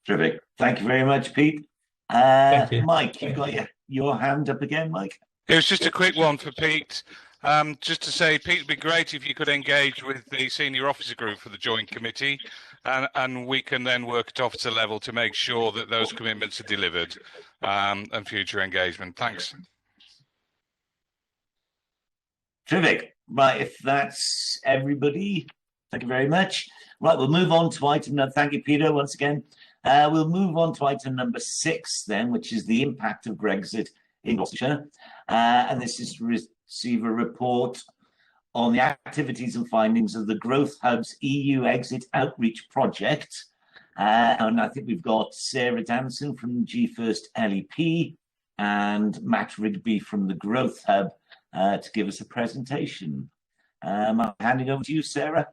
Terrific. Thank you very much, Pete. Thank you. Mike, you got your hand up again, Mike. It was just a quick one for Pete. Just to say, Pete, it'd be great if you could engage with the senior officer group for the joint committee, and we can then work at officer level to make sure that those commitments are delivered, and future engagement. Thanks. Terrific. Right, if that's everybody, thank you very much. Right, we'll move on to item number. Thank you, Peter, once again. We'll move on to item number 6 then, which is the impact of Brexit in Gloucestershire. And this is to receive a report on the activities and findings of the Growth Hub's EU Exit Outreach Project. And I think we've got Sarah Danson from G1st LEP and Matt Rigby from the Growth Hub to give us a presentation. I'm handing over to you, Sarah.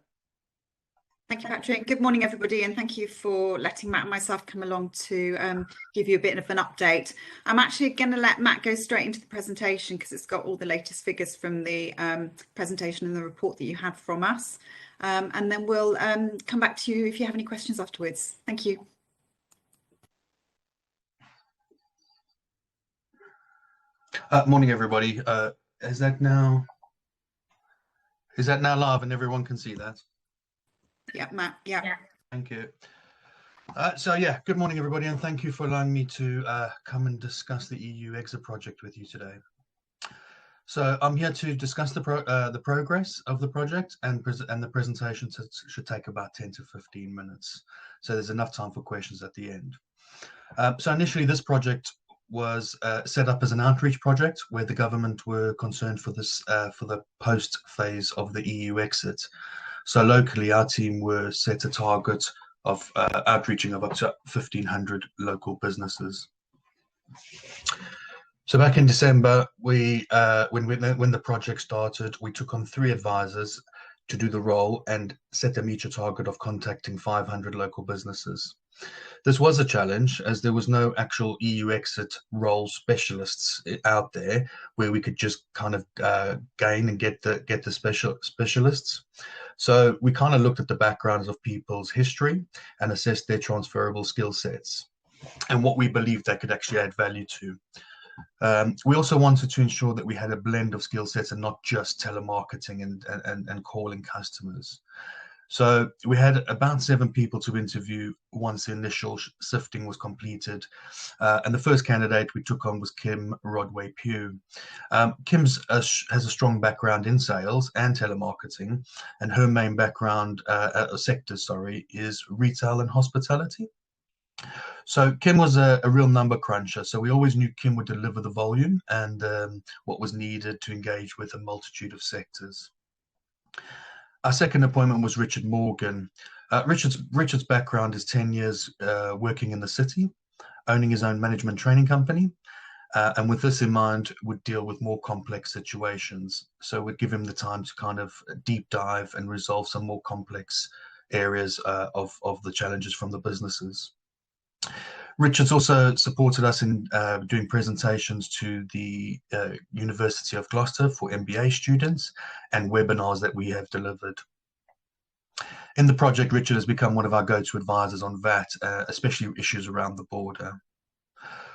Thank you, Patrick. Good morning, everybody, and thank you for letting Matt and myself come along to give you a bit of an update. I'm actually going to let Matt go straight into the presentation because it's got all the latest figures from the presentation and the report that you had from us. And then we'll come back to you if you have any questions afterwards. Thank you. Morning, everybody. Is that now live and everyone can see that? Yeah, Matt. Yeah. Thank you. Good morning, everybody, and thank you for allowing me to come and discuss the EU Exit project with you today. So I'm here to discuss the progress of the project, and the presentation should take about 10 to 15 minutes. So there's enough time for questions at the end. So initially, this project was set up as an outreach project where the government were concerned for the post phase of the EU exit. So locally, our team were set a target of outreaching of up to 1,500 local businesses. So back in December, when the project started, we took on 3 advisors to do the role and set them each a target of contacting 500 local businesses. This was a challenge as there was no actual EU exit role specialists out there where we could just kind of gain and get the specialists. So we kind of looked at the backgrounds of people's history and assessed their transferable skill sets and what we believed they could actually add value to. We also wanted to ensure that we had a blend of skill sets and not just telemarketing and calling customers. So we had about 7 people to interview once the initial sifting was completed. And the first candidate we took on was Kim Rodway-Pugh. Kim has a strong background in sales and telemarketing, and her main background, sector, is retail and hospitality. So Kim was a real number cruncher. So we always knew Kim would deliver the volume and what was needed to engage with a multitude of sectors. Our second appointment was Richard Morgan. Richard's background is 10 years working in the city, owning his own management training company, and with this in mind, would deal with more complex situations. So we'd give him the time to kind of deep dive and resolve some more complex areas of the challenges from the businesses. Richard's also supported us in doing presentations to the University of Gloucester for MBA students and webinars that we have delivered. In the project, Richard has become one of our go-to advisors on VAT, especially issues around the border.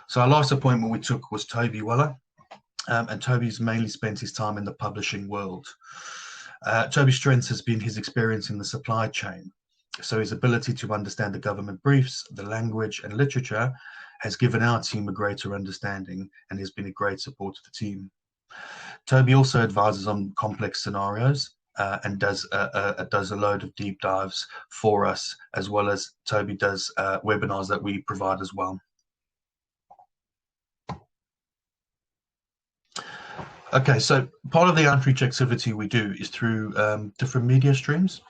So our last appointment we took was Toby Weller, and Toby's mainly spent his time in the publishing world. Toby's strength has been his experience in the supply chain. So his ability to understand the government briefs, the language and literature has given our team a greater understanding and has been a great support to the team. Toby also advises on complex scenarios and does a load of deep dives for us, as well as Toby does webinars that we provide as well. Okay, so part of the outreach activity we do is through different media streams.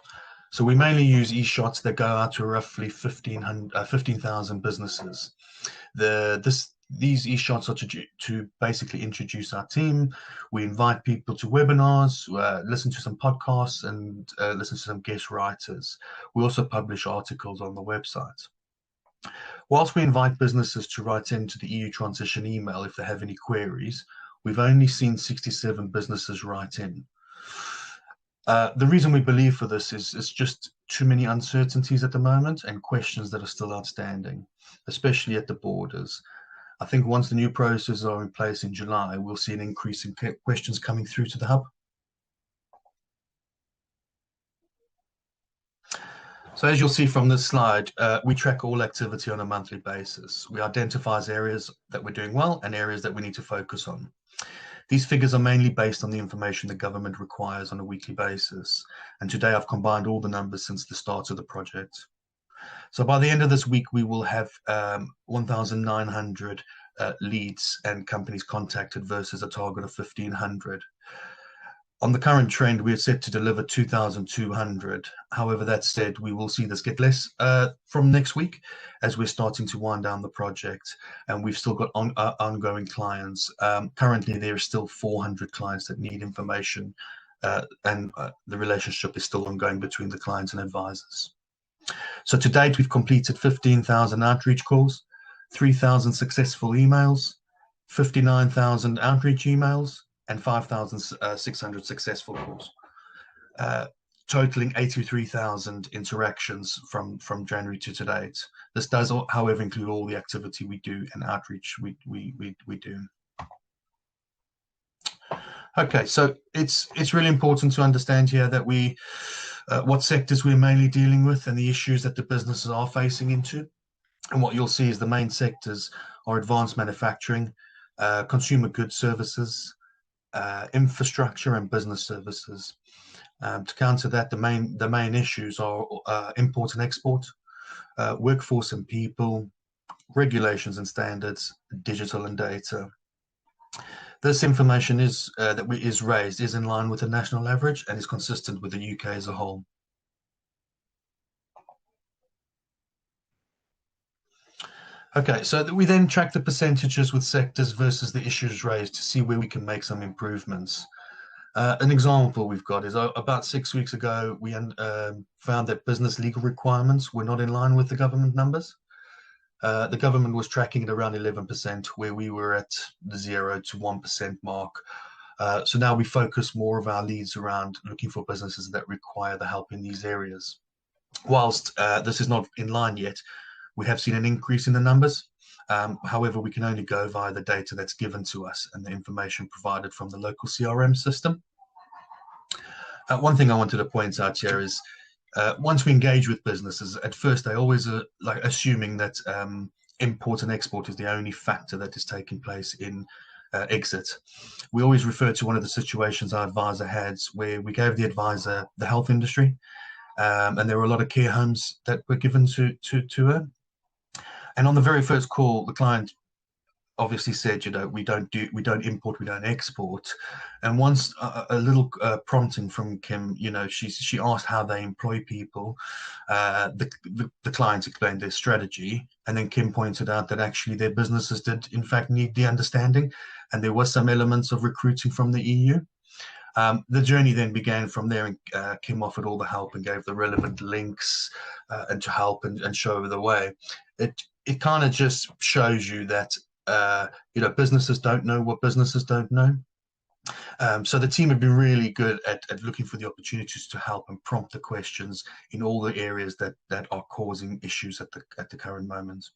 So we mainly use e-shots that go out to roughly 15,000 businesses. These e-shots are to basically introduce our team. We invite people to webinars, listen to some podcasts, and listen to some guest writers. We also publish articles on the website. Whilst we invite businesses to write into the EU transition email if they have any queries, we've only seen 67 businesses write in. The reason we believe for this is just too many uncertainties at the moment and questions that are still outstanding, especially at the borders. I think once the new processes are in place in July, we'll see an increase in questions coming through to the hub. So as you'll see from this slide, we track all activity on a monthly basis. We identify areas that we're doing well and areas that we need to focus on. These figures are mainly based on the information the government requires on a weekly basis. And today I've combined all the numbers since the start of the project. So by the end of this week, we will have 1,900 leads and companies contacted versus a target of 1,500. On the current trend, we are set to deliver 2,200. However, that said, we will see this get less from next week as we're starting to wind down the project, and we've still got ongoing clients. Currently, there are still 400 clients that need information, and the relationship is still ongoing between the clients and advisors. So to date, we've completed 15,000 outreach calls, 3,000 successful emails, 59,000 outreach emails, and 5,600 successful calls, totaling 83,000 interactions from January to date. This does, however, include all the activity we do and outreach we do. Okay, so it's really important to understand here that what sectors we're mainly dealing with and the issues that the businesses are facing into. And what you'll see is the main sectors are advanced manufacturing, consumer goods services, infrastructure and business services. To counter that, the main issues are import and export, workforce and people, regulations and standards, digital and data. This information is raised is in line with the national average and is consistent with the UK as a whole. Okay, so we then track the percentages with sectors versus the issues raised to see where we can make some improvements. An example we've got is about 6 weeks ago, we found that business legal requirements were not in line with the government numbers. The government was tracking at around 11%, where we were at the 0 to 1% mark. So now we focus more of our leads around looking for businesses that require the help in these areas. Whilst this is not in line yet, we have seen an increase in the numbers. However, we can only go via the data that's given to us and the information provided from the local CRM system. One thing I wanted to point out here is once we engage with businesses, at first they always are like assuming that import and export is the only factor that is taking place in exit. We always refer to one of the situations our advisor had where we gave the advisor the health industry, and there were a lot of care homes that were given to her. And on the very first call, the client obviously said, we don't import, we don't export. And once a little prompting from Kim, she asked how they employ people. The client explained their strategy, and then Kim pointed out that actually their businesses did in fact need the understanding, and there was some elements of recruiting from the EU. The journey then began from there, and Kim offered all the help and gave the relevant links and to help and show the way. It kind of just shows you that businesses don't know what businesses don't know. So the team have been really good at looking for the opportunities to help and prompt the questions in all the areas that are causing issues at the current moment.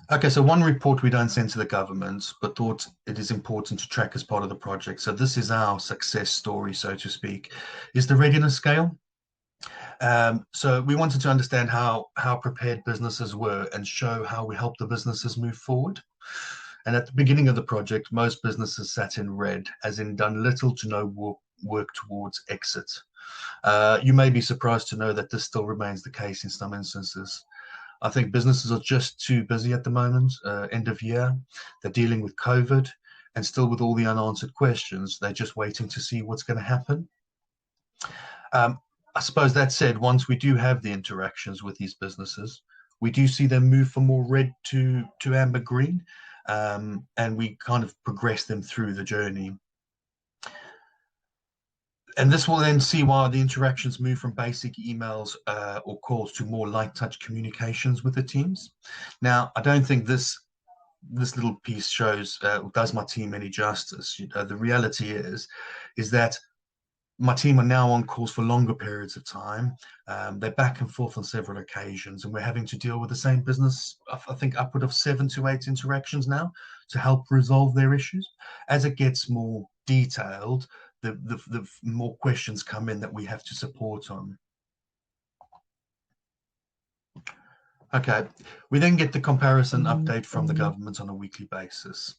Okay, so one report we don't send to the government, but thought it is important to track as part of the project. So this is our success story, so to speak, is the readiness scale. So we wanted to understand how prepared businesses were and show how we help the businesses move forward. And at the beginning of the project, most businesses sat in red, as in done little to no work towards exit. You may be surprised to know that this still remains the case in some instances. I think businesses are just too busy at the moment, end of year. They're dealing with COVID and still with all the unanswered questions. They're just waiting to see what's going to happen. I suppose that said, once we do have the interactions with these businesses, we do see them move from more red to amber green, and we kind of progress them through the journey. And this will then see why the interactions move from basic emails or calls to more light touch communications with the teams. Now, I don't think this little piece shows does my team any justice. The reality is that my team are now on calls for longer periods of time. They're back and forth on several occasions, and we're having to deal with the same business, I think upward of 7 to 8 interactions now to help resolve their issues. As it gets more detailed, the more questions come in that we have to support on. Okay, we then get the comparison update from the government on a weekly basis.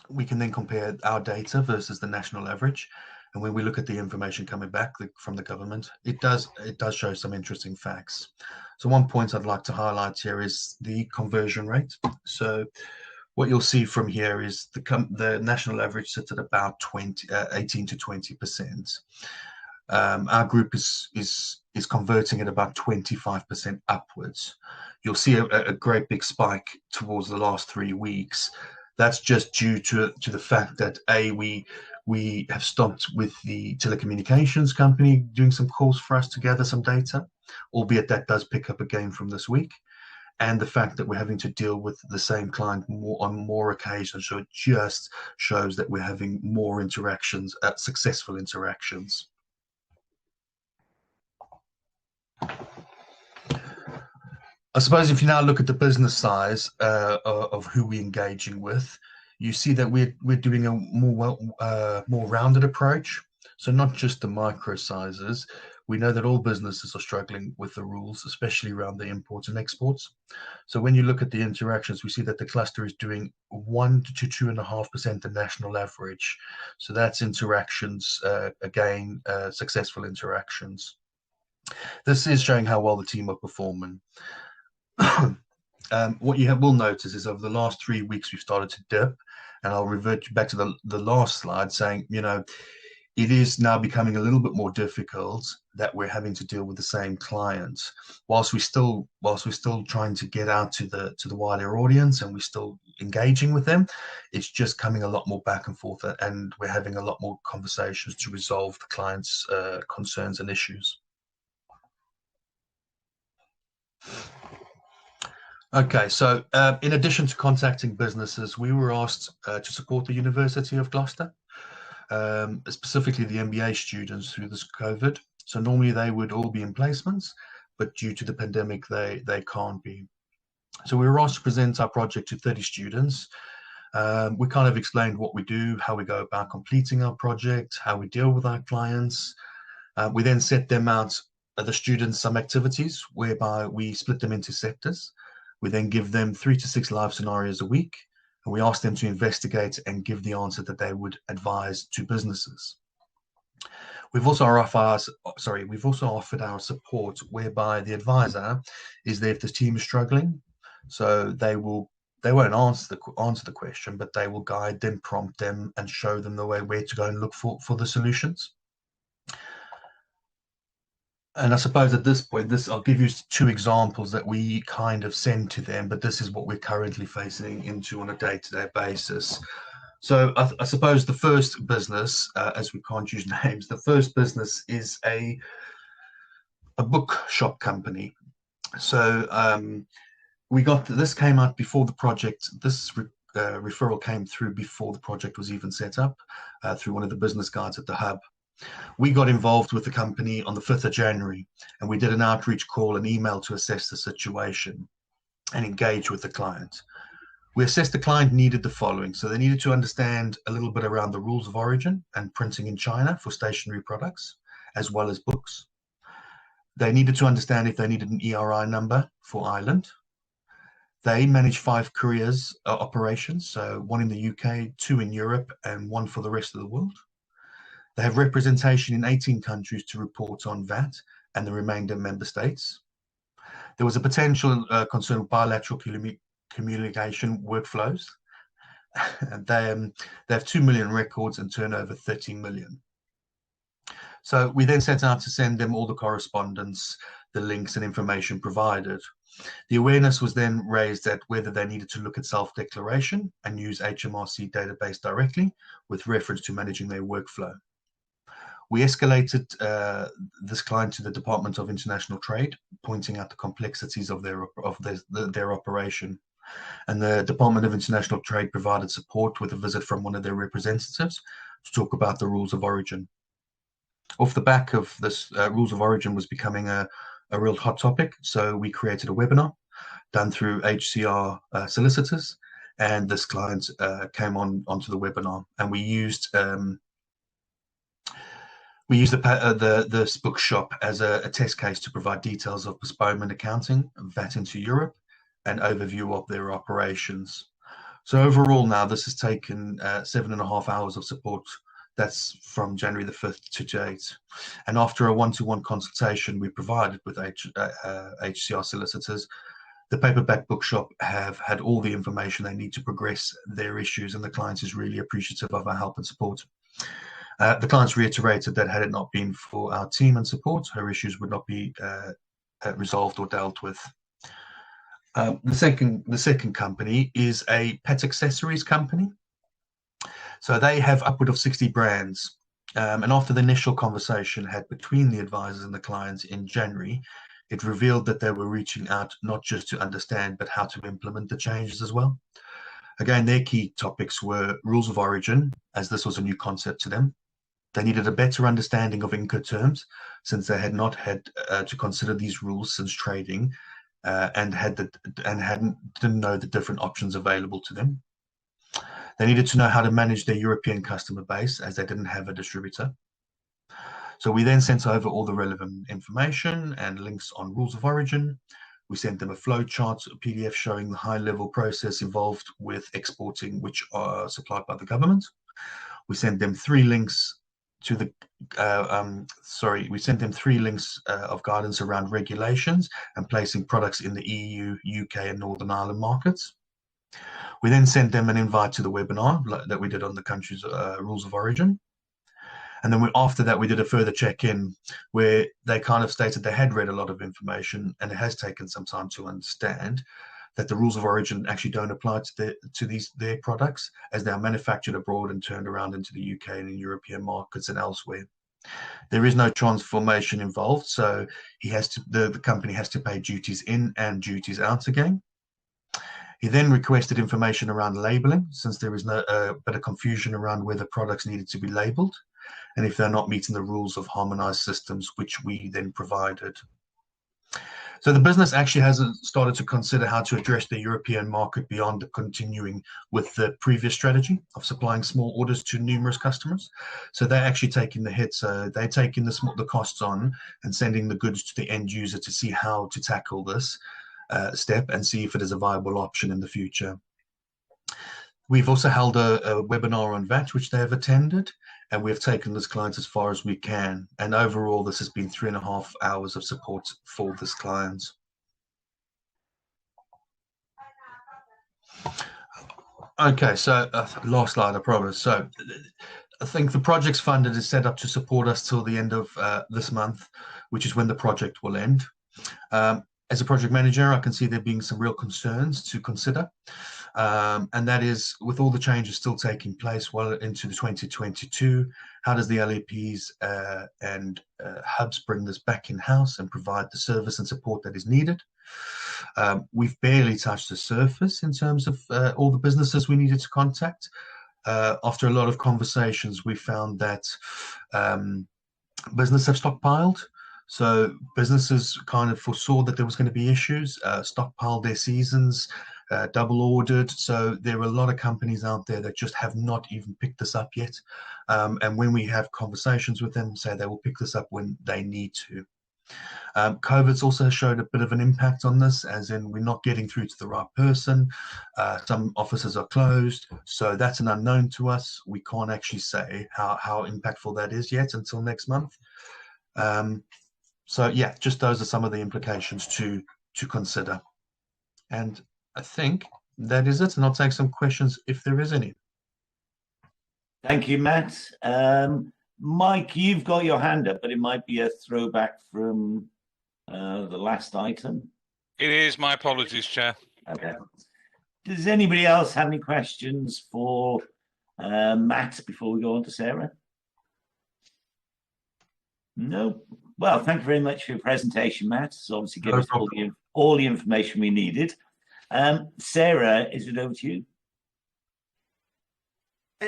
We can then compare our data versus the national average. And when we look at the information coming back from the government, it does show some interesting facts. So one point I'd like to highlight here is the conversion rate. So what you'll see from here is the national average sits at about 18 to 20%. Our group is converting at about 25% upwards. You'll see a great big spike towards the last 3 weeks. That's just due to the fact that we have stopped with the telecommunications company doing some calls for us to gather some data, albeit that does pick up again from this week, and the fact that we're having to deal with the same client on more occasions. So it just shows that we're having more interactions, successful interactions. I suppose if you now look at the business size of who we're engaging with, you see that we're doing a more rounded approach. So not just the micro sizes. We know that all businesses are struggling with the rules, especially around the imports and exports. So when you look at the interactions, we see that the cluster is doing 1 to 2.5% the national average. So that's interactions, again, successful interactions. This is showing how well the team are performing. What you will notice is over the last 3 weeks, we've started to dip, and I'll revert back to the last slide saying, it is now becoming a little bit more difficult that we're having to deal with the same clients. Whilst we're still trying to get out to the wider audience and we're still engaging with them, it's just coming a lot more back and forth, and we're having a lot more conversations to resolve the clients' concerns and issues. Okay, so in addition to contacting businesses, we were asked to support the University of Gloucester, specifically the MBA students through this COVID. So normally they would all be in placements, but due to the pandemic, they can't be. So we were asked to present our project to 30 students. We kind of explained what we do, how we go about completing our project, how we deal with our clients. We then set them out, the students, some activities whereby we split them into sectors. We then give them 3 to 6 live scenarios a week, and we ask them to investigate and give the answer that they would advise to businesses. We've also offered our support whereby the advisor is there if the team is struggling. So they won't answer the question, but they will guide them, prompt them, and show them the way where to go and look for the solutions. And I suppose at this point, I'll give you 2 examples that we kind of send to them, but this is what we're currently facing into on a day-to-day basis. So I suppose the first business, as we can't use names, the first business is a bookshop company. So this came out before the project. This referral came through before the project was even set up through one of the business guides at the hub. We got involved with the company on the 5th of January, and we did an outreach call and email to assess the situation and engage with the client. We assessed the client needed the following. So they needed to understand a little bit around the rules of origin and printing in China for stationery products, as well as books. They needed to understand if they needed an ERI number for Ireland. They manage 5 couriers operations, so 1 in the UK, 2 in Europe, and 1 for the rest of the world. They have representation in 18 countries to report on VAT and the remainder member states. There was a potential concern with bilateral communication workflows. They have 2 million records and turnover 30 million. So we then set out to send them all the correspondence, the links and information provided. The awareness was then raised at whether they needed to look at self-declaration and use HMRC database directly with reference to managing their workflow. We escalated this client to the Department of International Trade, pointing out the complexities of their operation. And the Department of International Trade provided support with a visit from one of their representatives to talk about the rules of origin. Off the back of this, rules of origin was becoming a real hot topic, so we created a webinar done through HCR solicitors, and this client came onto the webinar, and we used this bookshop as a test case to provide details of postponement accounting, VAT into Europe, and overview of their operations. So overall now, this has taken 7.5 hours of support. That's from January the 5th to date. And after a one-to-one consultation we provided with HCR solicitors, the paperback bookshop have had all the information they need to progress their issues, and the client is really appreciative of our help and support. The clients reiterated that had it not been for our team and support, her issues would not be resolved or dealt with. The second company is a pet accessories company. So they have upward of 60 brands. And after the initial conversation had between the advisors and the clients in January, it revealed that they were reaching out not just to understand, but how to implement the changes as well. Again, their key topics were rules of origin, as this was a new concept to them. They needed a better understanding of Incoterms, since they had not had to consider these rules since trading, and didn't know the different options available to them. They needed to know how to manage their European customer base, as they didn't have a distributor. So we then sent over all the relevant information and links on rules of origin. We sent them a flowchart, a PDF showing the high-level process involved with exporting, which are supplied by the government. We sent them 3 links to the we sent them 3 links of guidance around regulations and placing products in the EU, UK, and Northern Ireland markets. We then sent them an invite to the webinar that we did on the country's rules of origin. And then after that, we did a further check-in where they kind of stated they had read a lot of information, and it has taken some time to understand that the rules of origin actually don't apply to their products, as they are manufactured abroad and turned around into the UK and in European markets and elsewhere. There is no transformation involved, so the company has to pay duties in and duties out again. He then requested information around labeling, since there is a bit of confusion around whether products needed to be labeled, and if they're not meeting the rules of harmonized systems, which we then provided. So the business actually has started to consider how to address the European market beyond continuing with the previous strategy of supplying small orders to numerous customers. So they're actually taking the hit. So they're taking the costs on and sending the goods to the end user to see how to tackle this step and see if it is a viable option in the future. We've also held a webinar on VAT, which they have attended, and we have taken this client as far as we can. And overall, this has been 3.5 hours of support for this client. Okay, so last slide, I promise. So I think the project's funded is set up to support us till the end of this month, which is when the project will end. As a project manager, I can see there being some real concerns to consider. And that is, with all the changes still taking place well into the 2022, how does the LAPs and hubs bring this back in-house and provide the service and support that is needed? We've barely touched the surface in terms of all the businesses we needed to contact. After a lot of conversations, we found that business have stockpiled. So businesses kind of foresaw that there was going to be issues, stockpiled their seasons, double ordered. So there are a lot of companies out there that just have not even picked this up yet. And when we have conversations with them, say they will pick this up when they need to. COVID's also showed a bit of an impact on this, as in we're not getting through to the right person. Some offices are closed, so that's an unknown to us. We can't actually say how impactful that is yet until next month. So yeah, just those are some of the implications to consider. And I think that is it, and I'll take some questions if there is any. Thank you, Matt. Mike, you've got your hand up, but it might be a throwback from the last item. It is. My apologies, Chair. Okay. Does anybody else have any questions for Matt before we go on to Sarah? No. Well, thank you very much for your presentation, Matt. It's obviously given us all the information we needed. Sarah, is it over to you?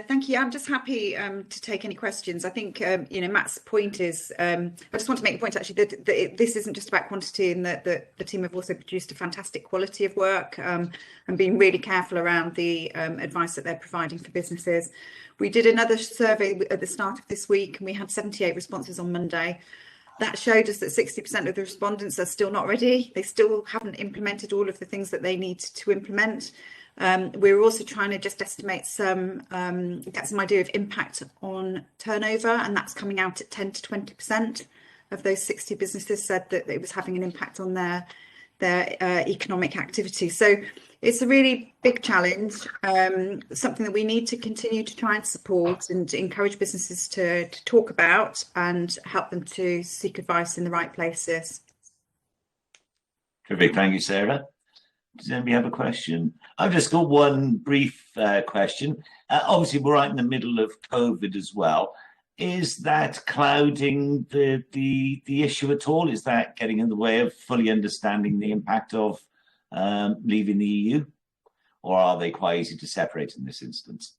Thank you. I'm just happy to take any questions. I think, Matt's point is, I just want to make the point actually that this isn't just about quantity, and that the team have also produced a fantastic quality of work and been really careful around the advice that they're providing for businesses. We did another survey at the start of this week, and we had 78 responses on Monday. That showed us that 60% of the respondents are still not ready. They still haven't implemented all of the things that they need to implement. We're also trying to just estimate get some idea of impact on turnover, and that's coming out at 10 to 20% of those 60 businesses said that it was having an impact on their economic activity. So it's a really big challenge, something that we need to continue to try and support and encourage businesses to talk about and help them to seek advice in the right places. Terrific. Thank you, Sarah. Does anybody have a question? I've just got one brief question. Obviously, we're right in the middle of COVID as well. Is that clouding the issue at all? Is that getting in the way of fully understanding the impact of leaving the EU? Or are they quite easy to separate in this instance?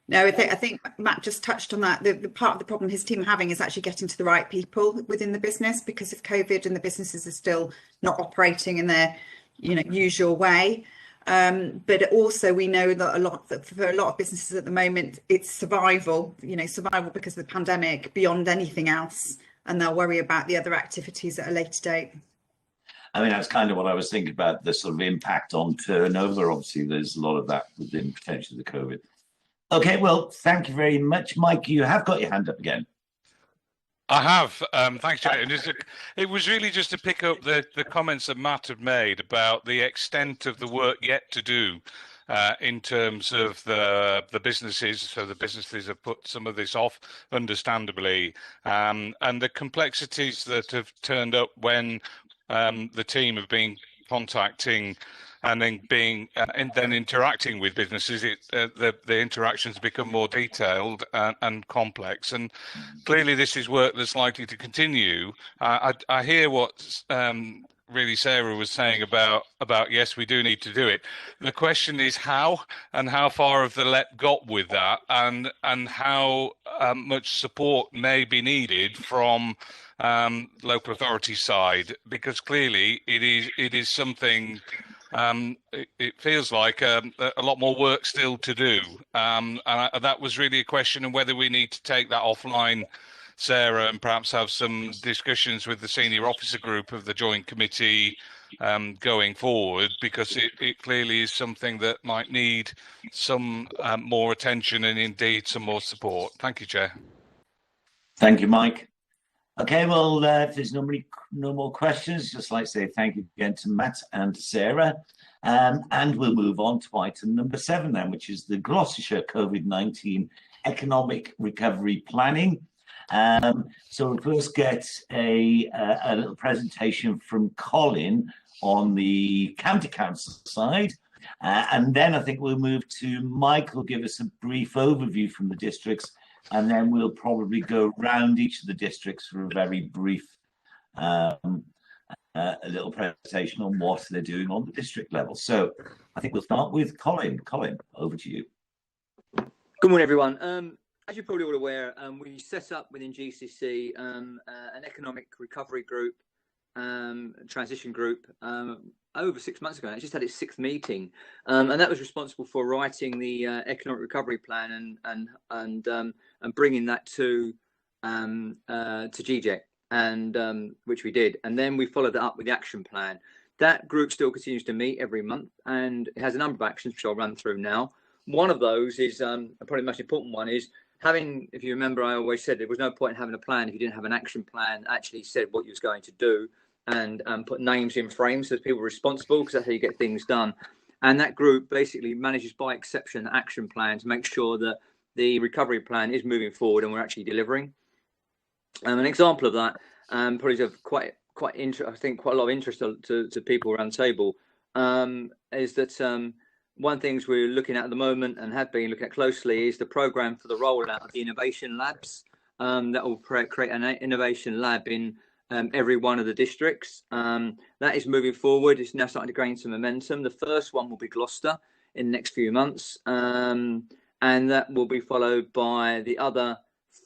No, I think Matt just touched on that. The part of the problem his team are having is actually getting to the right people within the business because of COVID, and the businesses are still not operating in their usual way. But also we know that for a lot of businesses at the moment, it's survival because of the pandemic beyond anything else, and they'll worry about the other activities at a later date. I mean, that's kind of what I was thinking about, the sort of impact on turnover. Obviously, there's a lot of that within potentially the COVID. Okay, well, thank you very much. Mike, you have got your hand up again. I have. Thanks, Jay. It was really just to pick up the comments that Matt had made about the extent of the work yet to do in terms of the businesses. So the businesses have put some of this off, understandably, and the complexities that have turned up when the team have been contacting and then then interacting with businesses. The interactions become more detailed and complex, and clearly this is work that's likely to continue. I hear what really Sarah was saying about yes, we do need to do it. The question is how, and how far have the LEP got with that, and how much support may be needed from local authority side, because clearly it is something. It feels like a lot more work still to do, and that was really a question of whether we need to take that offline, Sarah, and perhaps have some discussions with the senior officer group of the joint committee going forward, because it clearly is something that might need some more attention and indeed some more support. Thank you, Chair. Thank you, Mike. Okay, well, if there's no more questions, just like to say thank you again to Matt and to Sarah. And we'll move on to item number 7 then, which is the Gloucestershire COVID-19 Economic Recovery Planning. So we'll first get a little presentation from Colin on the County Council side. And then I think we'll move to Mike, who'll give us a brief overview from the districts. And then we'll probably go round each of the districts for a very brief a little presentation on what they're doing on the district level. So I think we'll start with Colin. Colin, over to you. Good morning, everyone. As you're probably all aware, we set up within GCC an economic recovery group, transition group, over 6 months ago. It just had its 6th meeting, and that was responsible for writing the economic recovery plan and bringing that to GJEC, and which we did. And then we followed that up with the action plan. That group still continues to meet every month, and it has a number of actions which I'll run through now. One of those is probably the most important one is having, if you remember, I always said there was no point in having a plan if you didn't have an action plan that actually said what you was going to do, and put names in frames so that people are responsible, because that's how you get things done. And that group basically manages by exception the action plan to make sure that the recovery plan is moving forward and we're actually delivering. An example of that, probably of quite I think quite a lot of interest to people around the table, is that one of the things we're looking at the moment and have been looking at closely is the program for the rollout of the innovation labs. That will create an innovation lab in every one of the districts. That is moving forward. It's now starting to gain some momentum. The first one will be Gloucester in the next few months, and that will be followed by the other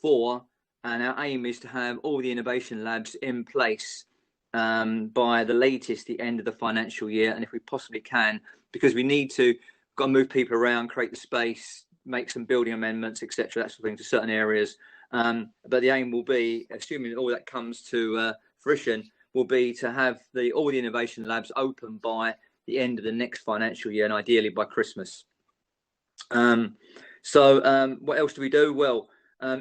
4. And our aim is to have all the innovation labs in place by the latest the end of the financial year, and if we possibly can, because we need to got to move people around, create the space, make some building amendments, etc. That sort of thing to certain areas. But the aim will be, assuming all that comes to fruition, will be to have all the innovation labs open by the end of the next financial year, and ideally by Christmas. So what else do we do? Well,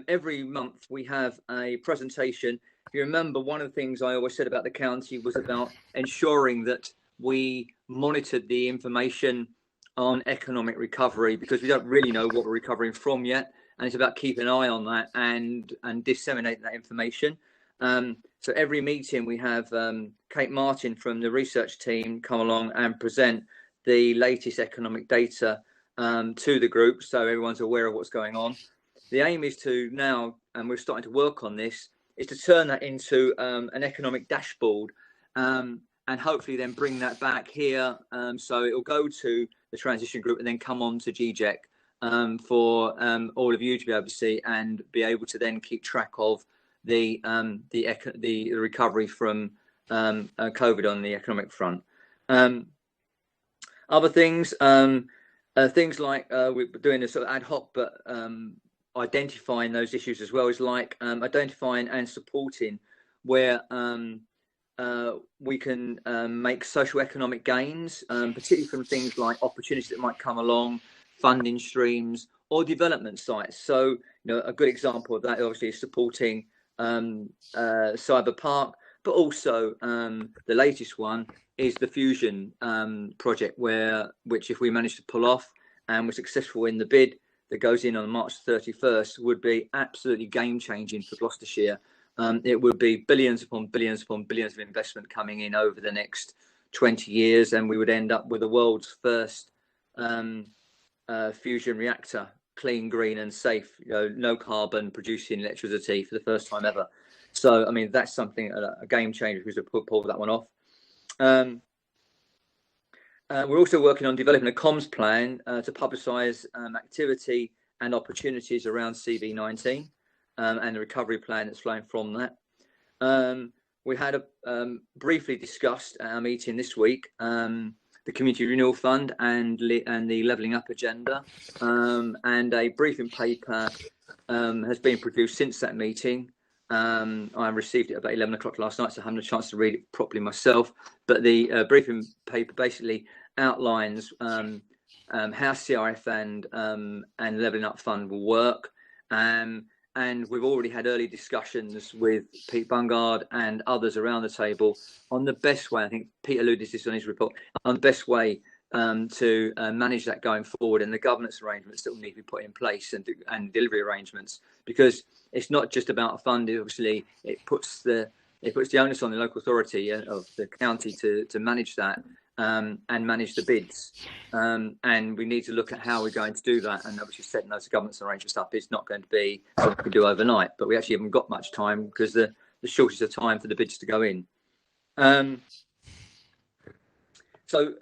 every month we have a presentation. If you remember, one of the things I always said about the county was about ensuring that we monitored the information on economic recovery, because we don't really know what we're recovering from yet, and it's about keeping an eye on that and disseminating that information. So every meeting we have Kate Martin from the research team come along and present the latest economic data to the group, so everyone's aware of what's going on. The aim is to now, and we're starting to work on this, is to turn that into an economic dashboard, and hopefully then bring that back here. So it'll go to the transition group and then come on to GGEC for all of you to be able to see and be able to then keep track of the recovery from COVID on the economic front. Other things, things like we're doing a sort of ad hoc, but identifying those issues as well, is like identifying and supporting where we can make socio-economic gains, particularly from things like opportunities that might come along, funding streams or development sites. So, you know, a good example of that obviously is supporting Cyber Park, but also the latest one is the Fusion project, which if we manage to pull off and we're successful in the bid that goes in on March 31st, would be absolutely game changing for Gloucestershire. It would be billions upon billions upon billions of investment coming in over the next 20 years, and we would end up with the world's first fusion reactor, clean, green and safe, you know, no carbon, producing electricity for the first time ever. So, I mean, that's something, a game changer, who's to pull that one off. We're also working on developing a comms plan to publicise activity and opportunities around CV19 and the recovery plan that's flowing from that. We had briefly discussed at our meeting this week the Community Renewal Fund and the Levelling Up Agenda, and a briefing paper has been produced since that meeting. I received it about 11 o'clock last night, so I haven't had a chance to read it properly myself. But the briefing paper basically outlines how CRF and Levelling Up Fund will work. And we've already had early discussions with Pete Bungard and others around the table on the best way. I think Pete alluded to this on his report, on the best way to manage that going forward, and the governance arrangements that will need to be put in place, and delivery arrangements, because it's not just about a fund. Obviously, it puts the onus on the local authority of the county to manage that and manage the bids. And we need to look at how we're going to do that. And obviously, setting those governance arrangement stuff is not going to be something we can do overnight. But we actually haven't got much time because the shortage of time for the bids to go in. So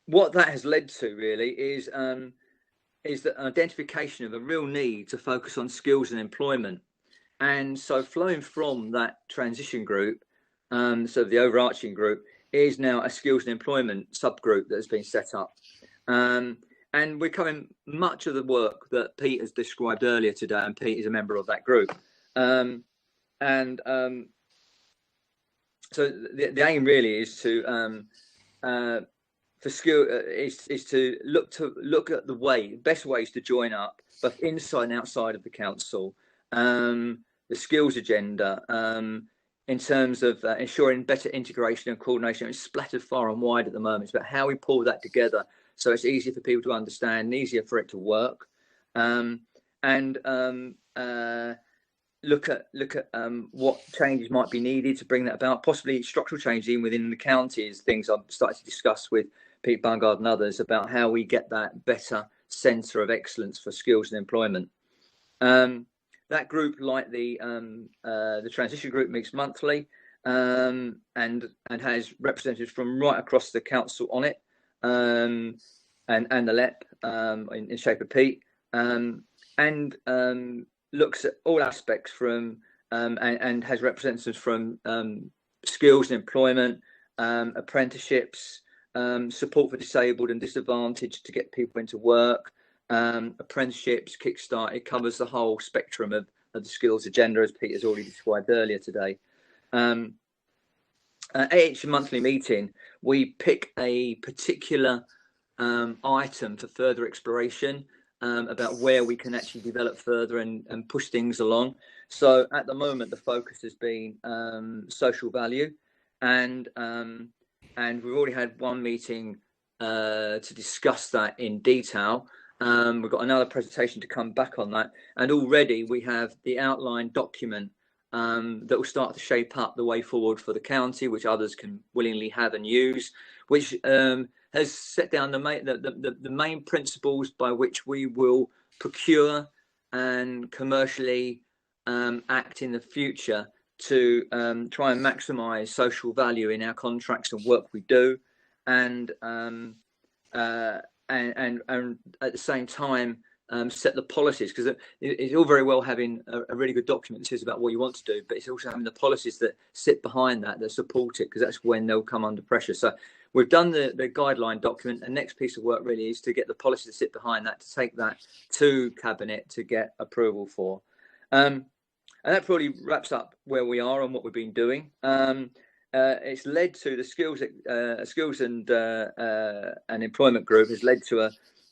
what that has led to really is the identification of a real need to focus on skills and employment. And so flowing from that transition group, so the overarching group, is now a skills and employment subgroup that has been set up. And we're covering much of the work that Pete has described earlier today, and Pete is a member of that group. So the aim really is to is to look at the best ways to join up, both inside and outside of the council, the skills agenda, in terms of ensuring better integration and coordination. It's splattered far and wide at the moment. It's about how we pull that together so it's easier for people to understand and easier for it to work. Look at what changes might be needed to bring that about, possibly structural changes even within the counties, things I've started to discuss with Pete Bungard and others about how we get that better centre of excellence for skills and employment. That group, like the transition group, meets monthly and has representatives from right across the council on it, and the LEP in shape of Pete, and looks at all aspects from and has representatives from skills and employment, apprenticeships, support for disabled and disadvantaged to get people into work, apprenticeships, Kickstart. It covers the whole spectrum of the skills agenda, as Pete has already described earlier today. At each monthly meeting, we pick a particular item for further exploration about where we can actually develop further and push things along. So at the moment, the focus has been social value, and we've already had one meeting to discuss that in detail. We've got another presentation to come back on that, and already we have the outline document that will start to shape up the way forward for the county, which others can willingly have and use, which has set down the main principles by which we will procure and commercially act in the future to try and maximise social value in our contracts and work we do, and at the same time set the policies, because it's all very well having a really good document that says about what you want to do, but it's also having the policies that sit behind that support it, because that's when they'll come under pressure. So we've done the guideline document. The next piece of work really is to get the policies that sit behind that, to take that to Cabinet to get approval for. And that probably wraps up where we are and what we've been doing. It's led to the skills and employment group has led to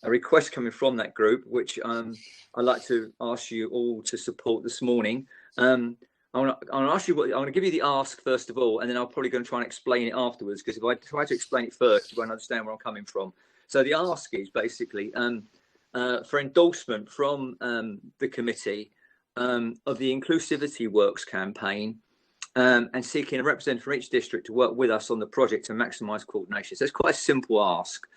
a request coming from that group, which I'd like to ask you all to support this morning. I want to give you the ask first of all, and then I'll probably go and try and explain it afterwards, because if I try to explain it first, you won't understand where I'm coming from. So the ask is basically for endorsement from the committee of the Inclusivity Works campaign, and seeking a representative from each district to work with us on the project to maximise coordination. So it's quite a simple ask.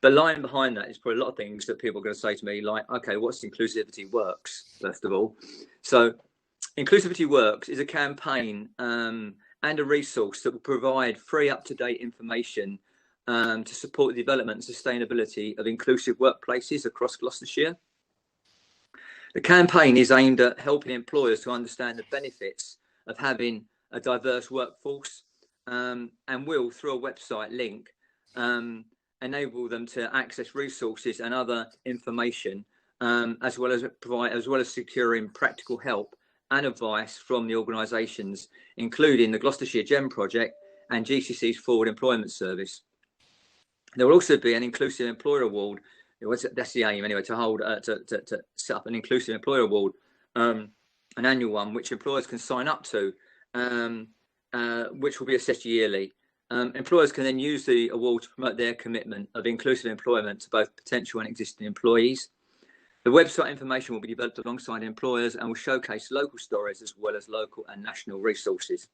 But lying behind that is probably a lot of things that people are going to say to me, like, okay, what's Inclusivity Works, first of all? So Inclusivity Works is a campaign and a resource that will provide free, up-to-date information to support the development and sustainability of inclusive workplaces across Gloucestershire. The campaign is aimed at helping employers to understand the benefits of having a diverse workforce, and will, through a website link, enable them to access resources and other information, as well as securing practical help and advice from the organisations, including the Gloucestershire GEM project and GCC's Forward Employment Service. There will also be an Inclusive Employer Award. That's the aim, anyway, to hold to set up an Inclusive Employer Award, an annual one, which employers can sign up to, which will be assessed yearly. Employers can then use the award to promote their commitment of inclusive employment to both potential and existing employees. The website information will be developed alongside employers and will showcase local stories as well as local and national resources.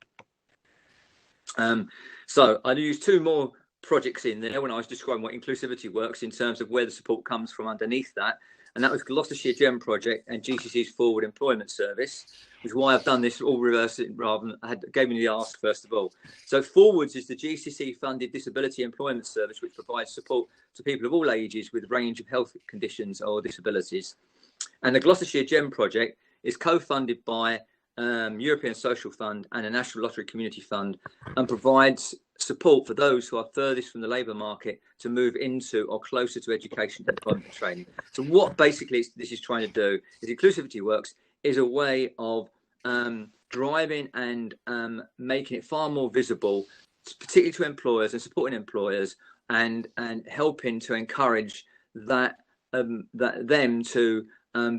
So I used two more projects in there when I was describing what Inclusivity Works in terms of where the support comes from underneath that. And that was Gloucestershire GEM project and GCC's Forward Employment Service, which is why I've done this all reverse it rather than gave me the ask first of all. So Forwards is the GCC funded disability employment service, which provides support to people of all ages with a range of health conditions or disabilities. And the Gloucestershire GEM project is co-funded by European Social Fund and a National Lottery Community Fund, and provides support for those who are furthest from the labour market to move into or closer to education, employment and training. So what basically this is trying to do is Inclusivity Works is a way of driving and making it far more visible, particularly to employers and supporting employers, and helping to encourage that them to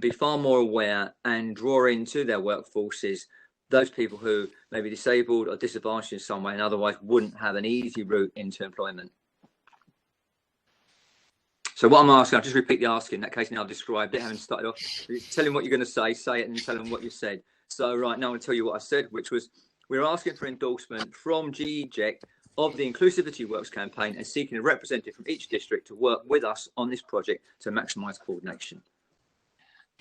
be far more aware and draw into their workforces those people who may be disabled or disadvantaged in some way and otherwise wouldn't have an easy route into employment. So what I'm asking, I'll just repeat the asking. In that case, now I've described it, having started off. Tell him what you're going to say it, and tell him what you said. So right now I'm going to tell you what I said, which was we're asking for endorsement from GEJEC of the Inclusivity Works campaign and seeking a representative from each district to work with us on this project to maximise coordination.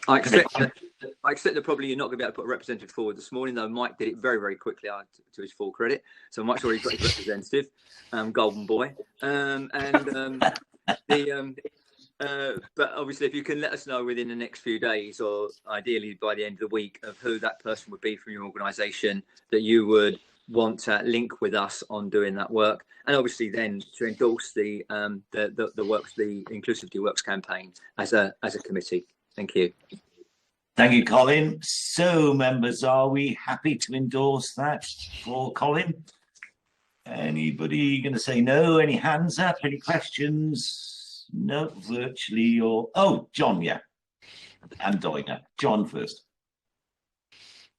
I accept that probably you're not going to be able to put a representative forward this morning, though Mike did it very, very quickly, to his full credit. So Mike's already got his representative, golden boy. But obviously, if you can let us know within the next few days, or ideally by the end of the week, of who that person would be from your organisation that you would want to link with us on doing that work, and obviously then to endorse the works, the Inclusivity Works campaign as a committee. Thank you. Thank you, Colin. So, members, are we happy to endorse that for Colin? Anybody going to say no? Any hands up? Any questions? No, virtually. Or John, yeah, and Doina. John first.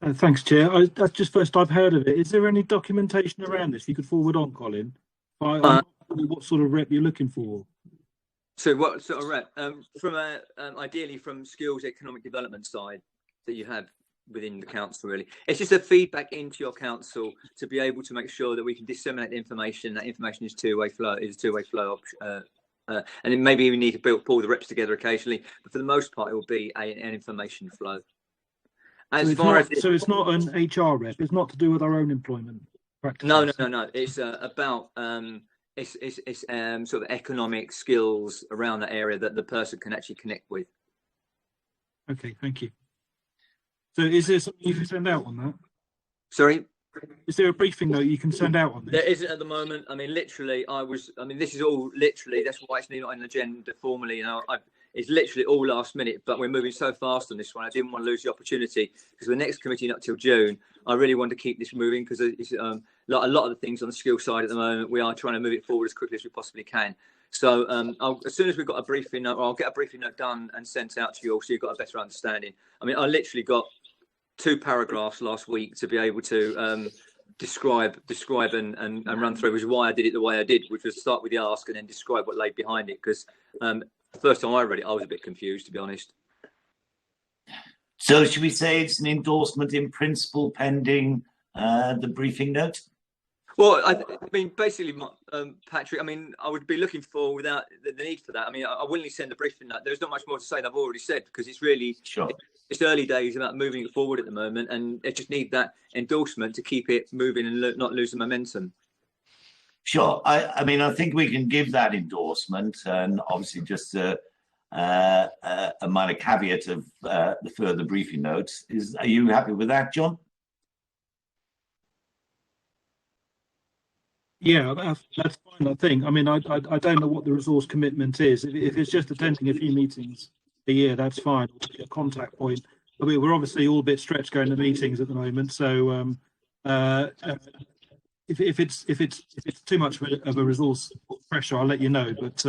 Thanks, Chair. That's just first I've heard of it. Is there any documentation around this you could forward on, Colin? What sort of rep you're looking for? So what sort of rep? From ideally from skills economic development side that you have within the council, really. It's just a feedback into your council to be able to make sure that we can disseminate the information. That information is a two-way flow and then maybe we need to pull the reps together occasionally, but for the most part it will be an information flow. So it's not an HR rep. It's not to do with our own employment practices. No. It's about it's sort of economic skills around that area that the person can actually connect with. Okay, thank you. So is there something you can send out on that? Sorry? Is there a briefing note you can send out on this? There isn't at the moment. I mean, literally, this is all literally, that's why it's not on the agenda formally. You know, it's literally all last minute, but we're moving so fast on this one. I didn't want to lose the opportunity because the next committee not till June. I really want to keep this moving because it's a lot of the things on the skill side at the moment, we are trying to move it forward as quickly as we possibly can. So as soon as we've got a briefing note, I'll get a briefing note done and sent out to you all so you've got a better understanding. I mean, I literally got 2 paragraphs last week to be able to describe and run through, which is why I did it the way I did, which was start with the ask and then describe what lay behind it. Because the first time I read it, I was a bit confused, to be honest. So should we say it's an endorsement in principle pending the briefing note? Well, I mean, basically, Patrick, I mean, I would be looking for, without the need for that, I mean, I willingly send a briefing note. There's not much more to say than I've already said, because it's really, it's early days about moving it forward at the moment, and it just need that endorsement to keep it moving and not losing momentum. Sure. I mean, I think we can give that endorsement, and obviously just a minor caveat of the further briefing notes. Are you happy with that, John? Yeah, that's fine, I think. I mean, I don't know what the resource commitment is. If it's just attending a few meetings a year, that's fine. A contact point. I mean, we're obviously all a bit stretched going to meetings at the moment. So if it's too much of a resource pressure, I'll let you know. But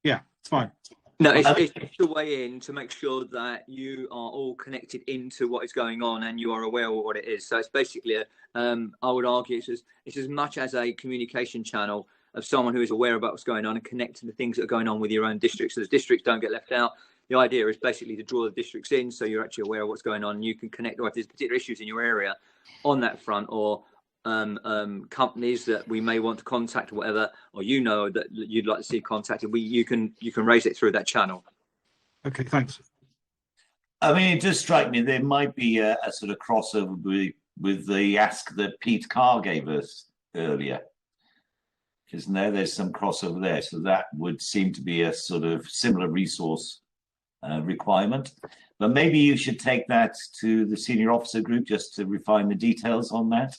yeah, it's fine. No, it's the way in to make sure that you are all connected into what is going on and you are aware of what it is. So it's basically, I would argue, it's as much as a communication channel of someone who is aware about what's going on and connecting the things that are going on with your own districts, so the districts don't get left out. The idea is basically to draw the districts in so you're actually aware of what's going on and you can connect, or if there's particular issues in your area on that front, or companies that we may want to contact or whatever, or you know that you'd like to see contacted, you can raise it through that channel. Okay, thanks. I mean, it does strike me there might be a sort of crossover with the ask that Pete Carr gave us earlier, because there's some crossover there, so that would seem to be a sort of similar resource requirement. But maybe you should take that to the senior officer group just to refine the details on that.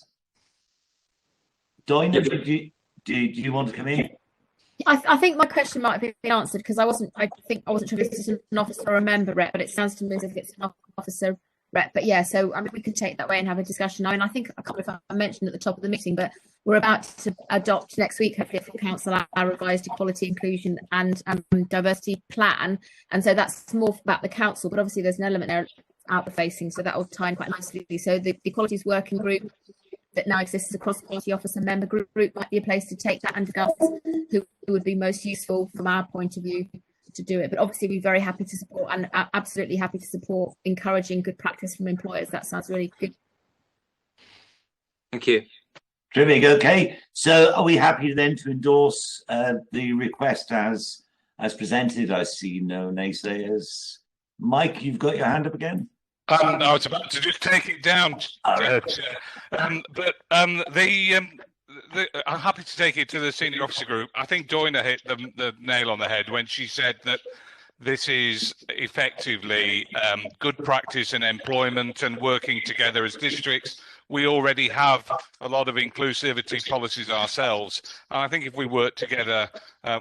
Doina, do you want to come in? I think my question might have been answered because I wasn't sure if this is an officer or a member rep, but it sounds to me as if it's an officer rep. But yeah, so I mean, we could take that way and have a discussion. I mean, I think I can't remember if I mentioned at the top of the meeting, but we're about to adopt next week, hopefully, for council, our revised equality, inclusion and diversity plan. And so that's more about the council, but obviously there's an element there outward facing, so that will tie in quite nicely. So the equalities working group that now exists across party office and member group might be a place to take that and discuss who would be most useful from our point of view to do it. But obviously, we're very happy to support and absolutely happy to support encouraging good practice from employers. That sounds really good. Thank you. Terrific. Okay, so are we happy then to endorse the request as presented? I see no naysayers. Mike, you've got your hand up again. I was about to just take it down, Chair. I'm happy to take it to the senior officer group. I think Doina hit the nail on the head when she said that this is effectively good practice in employment and working together as districts. We already have a lot of inclusivity policies ourselves. And I think if we work together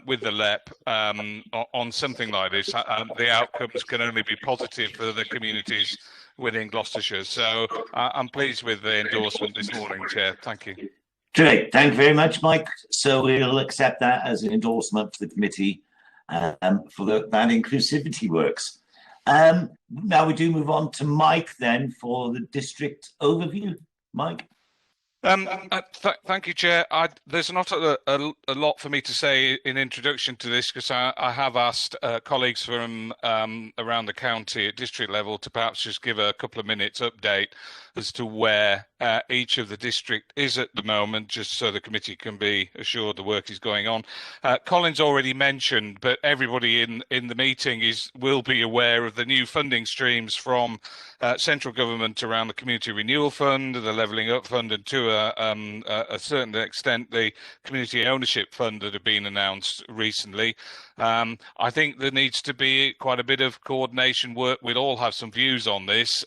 with the LEP on something like this, the outcomes can only be positive for the communities within Gloucestershire. So I'm pleased with the endorsement this morning, Chair. Thank you. Great. Thank you very much, Mike. So we'll accept that as an endorsement for the committee for that inclusivity works. Now we do move on to Mike then for the district overview. Mike. Thank you, Chair. There's not a lot for me to say in introduction to this because I have asked colleagues from around the county at district level to perhaps just give a couple of minutes update as to where each of the district is at the moment, just so the committee can be assured the work is going on. Colin's already mentioned, but everybody in the meeting will be aware of the new funding streams from central government around the Community Renewal Fund, the Levelling Up Fund, and to a certain extent the Community Ownership Fund that have been announced recently. I think there needs to be quite a bit of coordination work. We'll all have some views on this,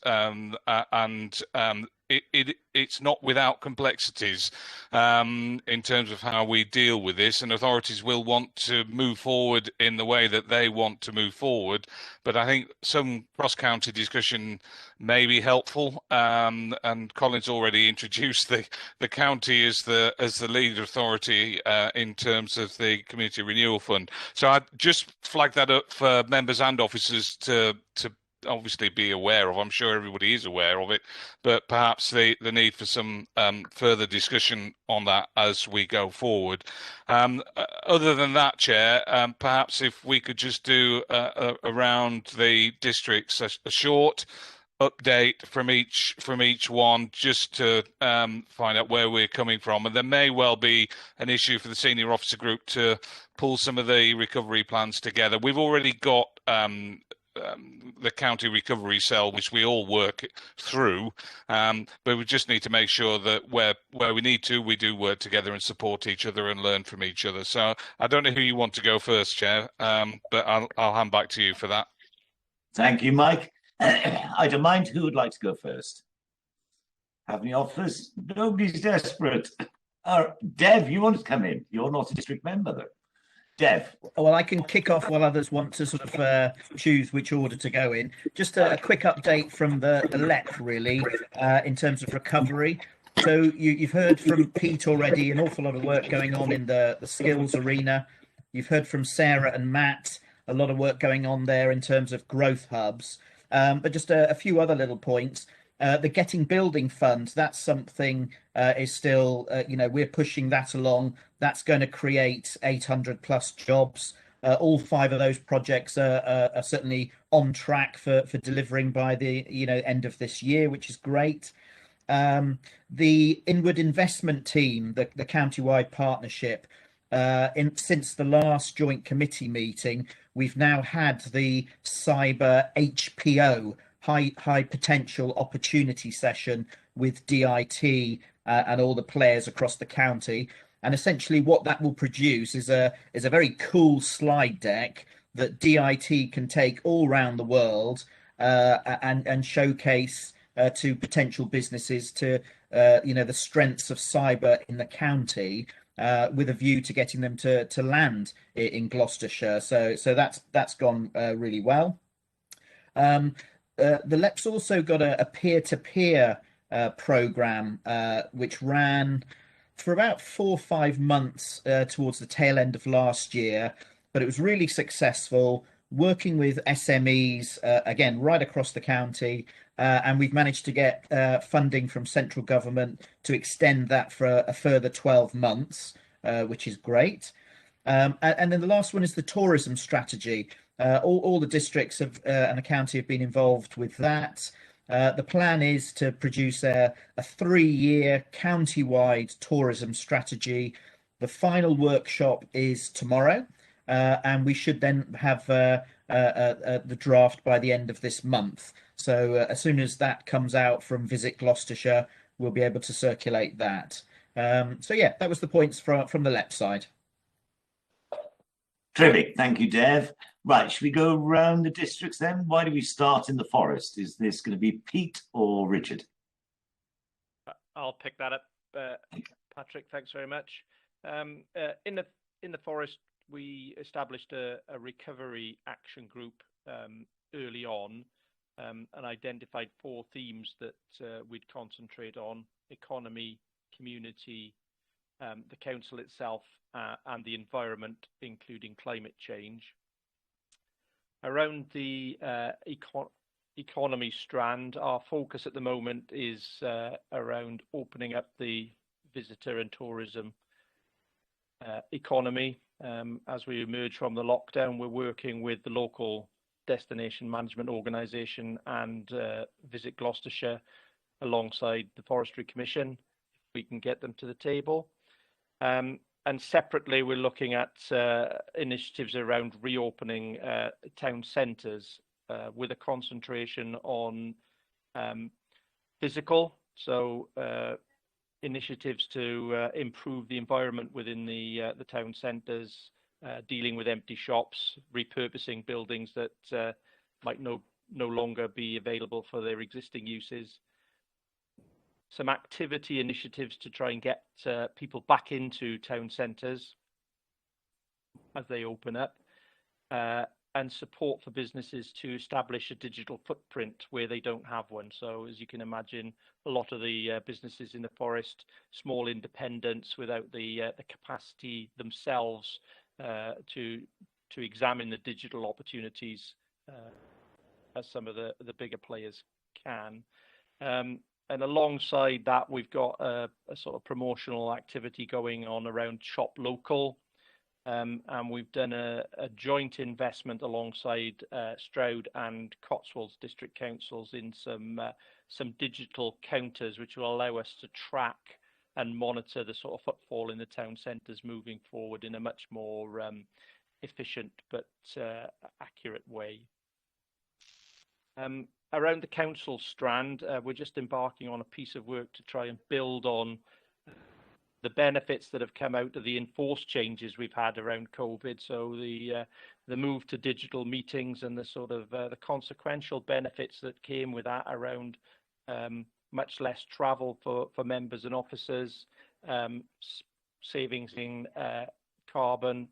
it's not without complexities in terms of how we deal with this, and authorities will want to move forward in the way that they want to move forward. But I think some cross-county discussion may be helpful, and Colin's already introduced the county as the lead authority in terms of the Community Renewal Fund. So I'd just flag that up for members and officers to obviously be aware of. I'm sure everybody is aware of it, but perhaps the need for some further discussion on that as we go forward. Other than that, Chair, perhaps if we could just do around the districts a short update from each one, just to find out where we're coming from. And there may well be an issue for the senior officer group to pull some of the recovery plans together. We've already got the county recovery cell, which we all work through, but we just need to make sure that where we need to, we do work together and support each other and learn from each other. So I don't know who you want to go first, Chair, but I'll hand back to you for that. Thank you, Mike. I don't mind who would like to go first. Have any offers? Nobody's desperate. Dev, you want to come in? You're not a district member, though. Dev. Well, I can kick off while others want to sort of choose which order to go in. Just a quick update from the LEP, really, in terms of recovery. So you've heard from Pete already, an awful lot of work going on in the skills arena. You've heard from Sarah and Matt, a lot of work going on there in terms of growth hubs. But just a few other little points. The Getting Building Fund, that's something is still, we're pushing that along. That's going to create 800 plus jobs. All 5 of those projects are certainly on track for delivering by the end of this year, which is great. The Inward Investment Team, the county-wide partnership, since the last joint committee meeting, we've now had the cyber HPO, high potential opportunity session with DIT and all the players across the county. And essentially what that will produce is a very cool slide deck that DIT can take all around the world and showcase to potential businesses to the strengths of cyber in the county, with a view to getting them to land in Gloucestershire. So that's gone really well. The LEP's also got a peer-to-peer program which ran for about 4 or 5 months towards the tail end of last year, but it was really successful, working with SMEs again right across the county, and we've managed to get funding from central government to extend that for a further 12 months, which is great. And then the last one is the tourism strategy. All the districts and the county have been involved with that. The plan is to produce a 3-year county-wide tourism strategy. The final workshop is tomorrow, and we should then have the draft by the end of this month. So as soon as that comes out from Visit Gloucestershire, we'll be able to circulate that. So yeah, that was the points from the left side. Terrific, thank you, Dev. Right, should we go around the districts then? Why do we start in the Forest? Is this going to be Pete or Richard? I'll pick that up, Patrick. Thanks very much. In the Forest, we established a recovery action group early on, and identified 4 themes that we'd concentrate on: economy, community, the council itself, and the environment, including climate change. Around the economy strand, our focus at the moment is around opening up the visitor and tourism economy. As we emerge from the lockdown, we're working with the local destination management organisation and Visit Gloucestershire alongside the Forestry Commission, if we can get them to the table. And separately, we're looking at initiatives around reopening town centres with a concentration on physical, so initiatives to improve the environment within the town centres, dealing with empty shops, repurposing buildings that might no longer be available for their existing uses. Some activity initiatives to try and get people back into town centres as they open up, and support for businesses to establish a digital footprint where they don't have one. So as you can imagine, a lot of the businesses in the Forest, small independents without the capacity themselves to examine the digital opportunities as some of the bigger players can. And alongside that, we've got a sort of promotional activity going on around Shop Local. And we've done a joint investment alongside Stroud and Cotswolds District Councils in some digital counters, which will allow us to track and monitor the sort of footfall in the town centres moving forward in a much more efficient but accurate way. Around the council strand, we're just embarking on a piece of work to try and build on the benefits that have come out of the enforced changes we've had around COVID. So the move to digital meetings and the sort of the consequential benefits that came with that around much less travel for members and officers, savings in carbon,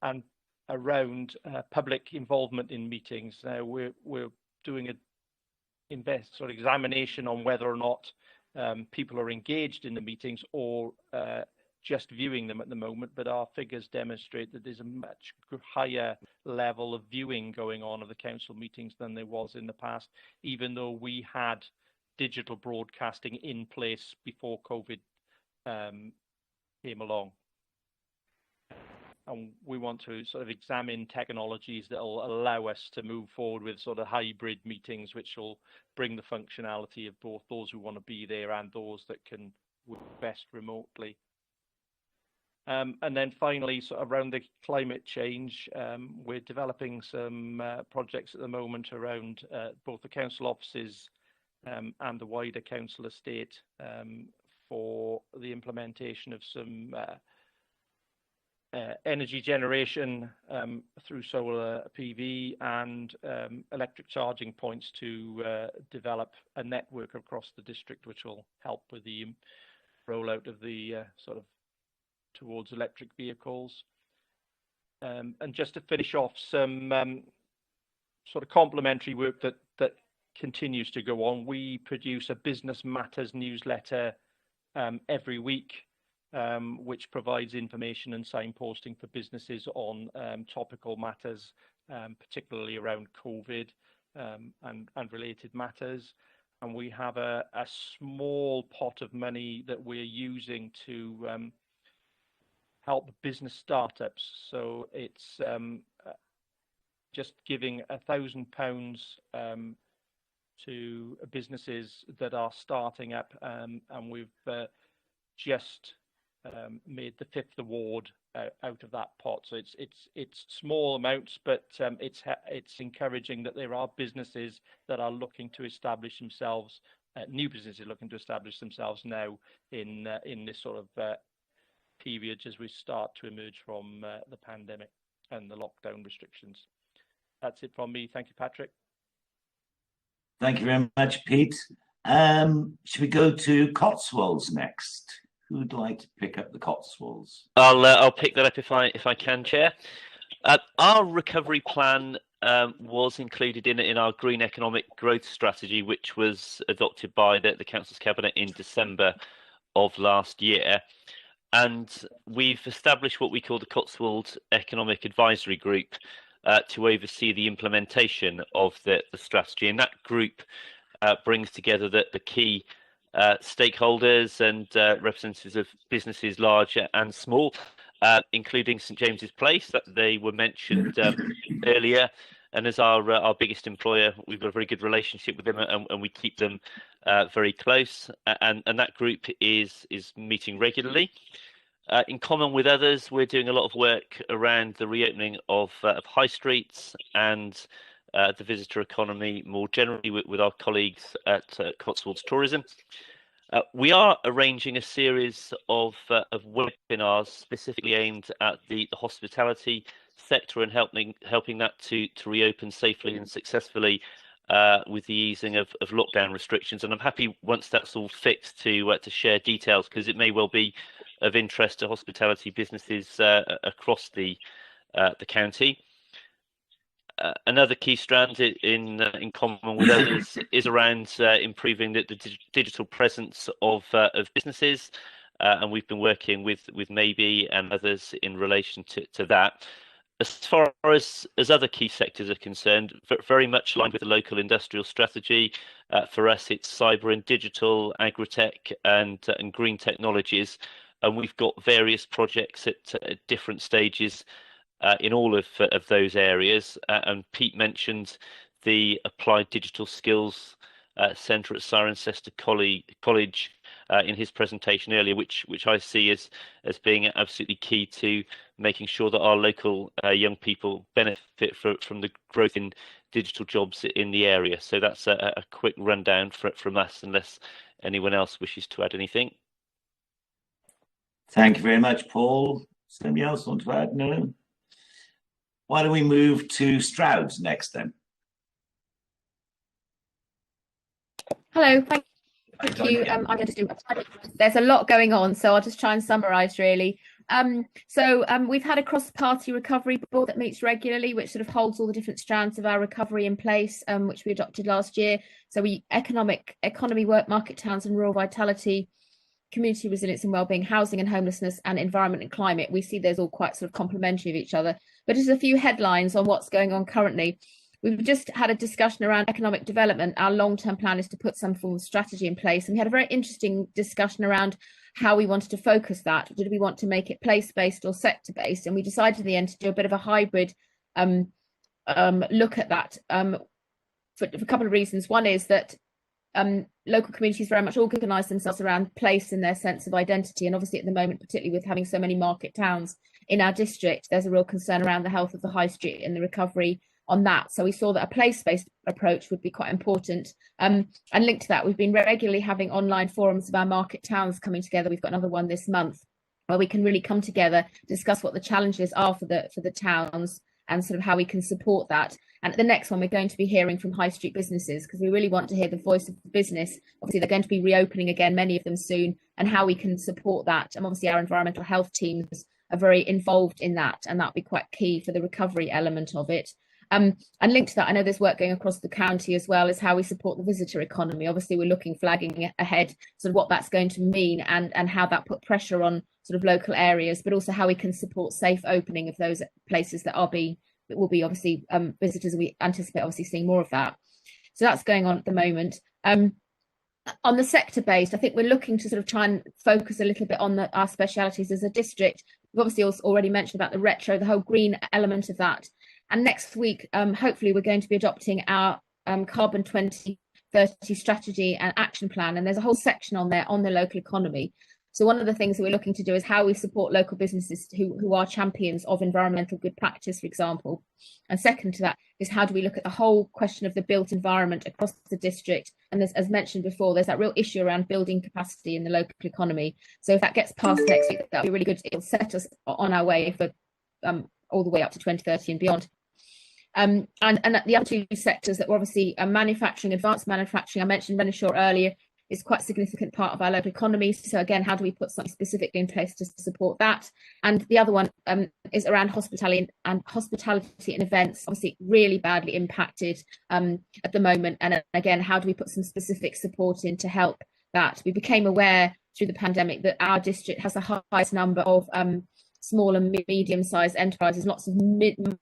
and around public involvement in meetings. Now we're doing a sort of examination on whether or not people are engaged in the meetings or just viewing them at the moment, but our figures demonstrate that there's a much higher level of viewing going on of the council meetings than there was in the past, even though we had digital broadcasting in place before COVID came along. And we want to sort of examine technologies that will allow us to move forward with sort of hybrid meetings, which will bring the functionality of both those who want to be there and those that can work best remotely. And then finally, sort of around the climate change, we're developing some projects at the moment around both the council offices and the wider council estate for the implementation of some energy generation through solar PV and electric charging points to develop a network across the district, which will help with the rollout of the sort of towards electric vehicles. And just to finish off, some sort of complementary work that continues to go on. We produce a Business Matters newsletter every week, which provides information and signposting for businesses on topical matters, particularly around COVID and related matters. And we have a small pot of money that we're using to help business startups. So it's just giving £1,000 to businesses that are starting up, and we've just made the 5th award out of that pot. So it's small amounts, but it's encouraging that there are businesses that are looking to establish themselves, new businesses looking to establish themselves now in this sort of period as we start to emerge from the pandemic and the lockdown restrictions. That's it from me. Thank you, Patrick. Thank you very much, Pete. Should we go to Cotswolds next? Who'd like to pick up the Cotswolds? I'll pick that up if I can, Chair. Our recovery plan was included in our Green Economic Growth Strategy, which was adopted by the Council's Cabinet in December of last year. And we've established what we call the Cotswolds Economic Advisory Group to oversee the implementation of the strategy. And that group brings together the key stakeholders and representatives of businesses large and small, including St James's Place, that they were mentioned earlier. And as our biggest employer, we've got a very good relationship with them, and we keep them very close. And that group is meeting regularly. In common with others, we're doing a lot of work around the reopening of high streets and the visitor economy more generally with our colleagues at Cotswolds Tourism. We are arranging a series of webinars specifically aimed at the hospitality sector and helping that to reopen safely and successfully with the easing of lockdown restrictions. And I'm happy once that's all fixed to share details, because it may well be of interest to hospitality businesses across the county. Another key strand in common with others is around improving the digital presence of businesses, and we've been working with Maybe and others in relation to that. As far as other key sectors are concerned, very much aligned with the local industrial strategy. For us, it's cyber and digital, agri-tech and green technologies, and we've got various projects at different stages in all of those areas. And Pete mentioned the Applied Digital Skills Centre at Cirencester College in his presentation earlier, which I see as being absolutely key to making sure that our local young people benefit from the growth in digital jobs in the area. So that's a quick rundown from us, unless anyone else wishes to add anything. Thank you very much, Paul. Does anybody else want to add? No? Why don't we move to Stroud's next then? Hello, thank you. I'm going to do. There's a lot going on, so I'll just try and summarise really. We've had a cross-party recovery board that meets regularly, which sort of holds all the different strands of our recovery in place, which we adopted last year. So economy, work, market towns and rural vitality, community resilience and wellbeing, housing and homelessness, and environment and climate. We see those all quite sort of complementary of each other. But just a few headlines on what's going on currently. We've just had a discussion around economic development. Our long-term plan is to put some form of strategy in place. And we had a very interesting discussion around how we wanted to focus that. Did we want to make it place-based or sector-based? And we decided in the end to do a bit of a hybrid look at that for a couple of reasons. One is that local communities very much organise themselves around place and their sense of identity. And obviously at the moment, particularly with having so many market towns in our district, there's a real concern around the health of the high street and the recovery on that. So we saw that a place-based approach would be quite important. And linked to that, we've been regularly having online forums of our market towns coming together. We've got another one this month where we can really come together, discuss what the challenges are for the towns and sort of how we can support that. And at the next one, we're going to be hearing from high street businesses, because we really want to hear the voice of the business. Obviously, they're going to be reopening again, many of them soon, and how we can support that. And obviously, our environmental health teams are very involved in that, and that'll be quite key for the recovery element of it. And linked to that, I know there's work going across the county as well as how we support the visitor economy. Obviously, we're flagging ahead sort of what that's going to mean and how that put pressure on sort of local areas, but also how we can support safe opening of those places that will be obviously visitors. We anticipate obviously seeing more of that. So that's going on at the moment. On the sector based, I think we're looking to sort of try and focus a little bit on our specialities as a district. We've obviously also already mentioned about the retro, the whole green element of that. And next week, hopefully, we're going to be adopting our Carbon 2030 strategy and action plan. And there's a whole section on there on the local economy. So one of the things that we're looking to do is how we support local businesses who are champions of environmental good practice, for example. And second to that is how do we look at the whole question of the built environment across the district. And as mentioned before, there's that real issue around building capacity in the local economy. So if that gets passed next week, that'll be really good. It'll set us on our way for all the way up to 2030 and beyond. And the other two sectors that were obviously manufacturing, advanced manufacturing, I mentioned Renishaw earlier, is quite a significant part of our local economy. So again, how do we put something specifically in place to support that? And the other one is around hospitality and events, obviously really badly impacted at the moment. And again, how do we put some specific support in to help that? We became aware through the pandemic that our district has the highest number of small and medium-sized enterprises, lots of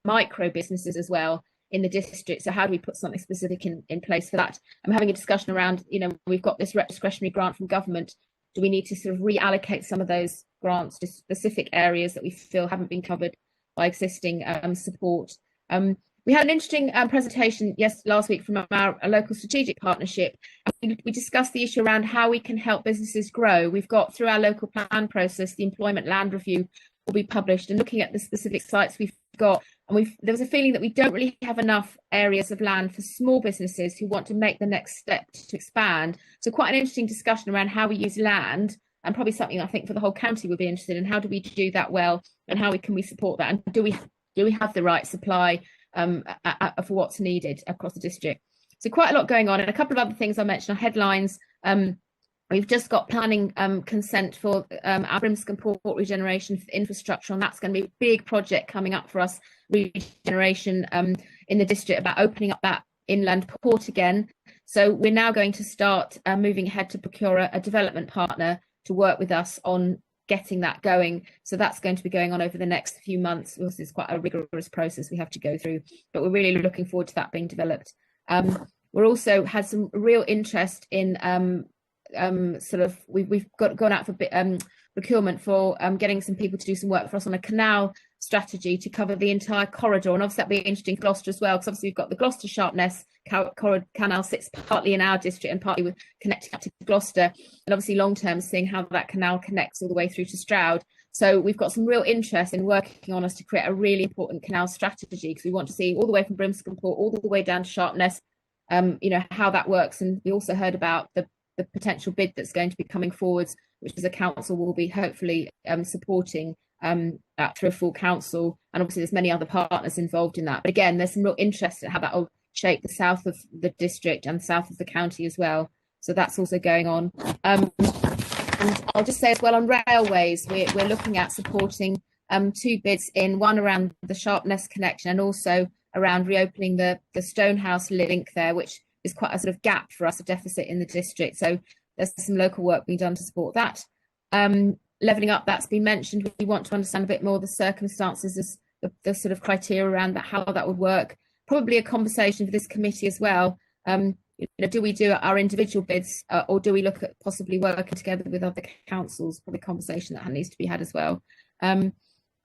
micro businesses as well in the district. So how do we put something specific in place for that? I'm having a discussion around, we've got this discretionary grant from government. Do we need to sort of reallocate some of those grants to specific areas that we feel haven't been covered by existing support? We had an interesting presentation last week from our local strategic partnership. We discussed the issue around how we can help businesses grow. We've got, through our local plan process, the employment land review will be published, and looking at the specific sites we've got. And there was a feeling that we don't really have enough areas of land for small businesses who want to make the next step to expand. So quite an interesting discussion around how we use land, and probably something I think for the whole county would be interested in. How do we do that well, and how can we support that? And do we have the right supply for what's needed across the district? So quite a lot going on. And a couple of other things I mentioned are headlines. We've just got planning consent for our Brimscombe Port regeneration for infrastructure, and that's going to be a big project coming up for us, regeneration in the district, about opening up that inland port again. So we're now going to start moving ahead to procure a development partner to work with us on getting that going. So that's going to be going on over the next few months. This is quite a rigorous process we have to go through, but we're really looking forward to that being developed. We're also had some real interest in we've gone out for procurement for getting some people to do some work for us on a canal strategy to cover the entire corridor, and obviously that'd be interesting for Gloucester as well, because obviously we've got the Gloucester Sharpness canal sits partly in our district and partly with connecting up to Gloucester, and obviously long term seeing how that canal connects all the way through to Stroud. So we've got some real interest in working on us to create a really important canal strategy, because we want to see all the way from Brimscombe Port all the way down to Sharpness, how that works. And we also heard about the potential bid that's going to be coming forwards, which as a council will be hopefully supporting that through a full council. And obviously there's many other partners involved in that. But again, there's some real interest in how that will shape the south of the district and south of the county as well. So that's also going on. And I'll just say as well, on railways, we're looking at supporting two bids in, one around the Sharpness connection and also around reopening the Stonehouse link there, which is quite a sort of gap for us, a deficit in the district. So there's some local work being done to support that. Levelling up, that's been mentioned. We want to understand a bit more the circumstances, the sort of criteria around that, how that would work. Probably a conversation for this committee as well. Do we do our individual bids or do we look at possibly working together with other councils? Probably a conversation that needs to be had as well.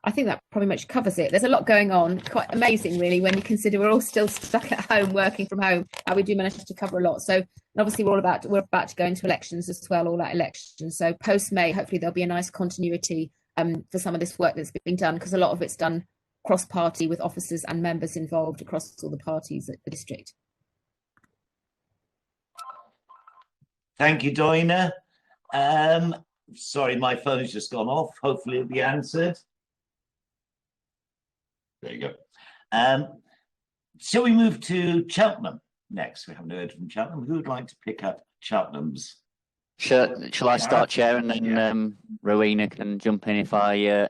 I think that probably much covers it. There's a lot going on. Quite amazing, really, when you consider we're all still stuck at home, working from home. How we do manage to cover a lot. So obviously we're about to go into elections as well, all that elections. So post May, hopefully there'll be a nice continuity for some of this work that's been done, because a lot of it's done cross-party with officers and members involved across all the parties at the district. Thank you, Doina. Sorry, my phone's just gone off. Hopefully it'll be answered. There you go. Shall we move to Cheltenham next? We haven't heard from Cheltenham. Who would like to pick up Cheltenham's? Shall I start, Chair, and then Rowena can jump in if I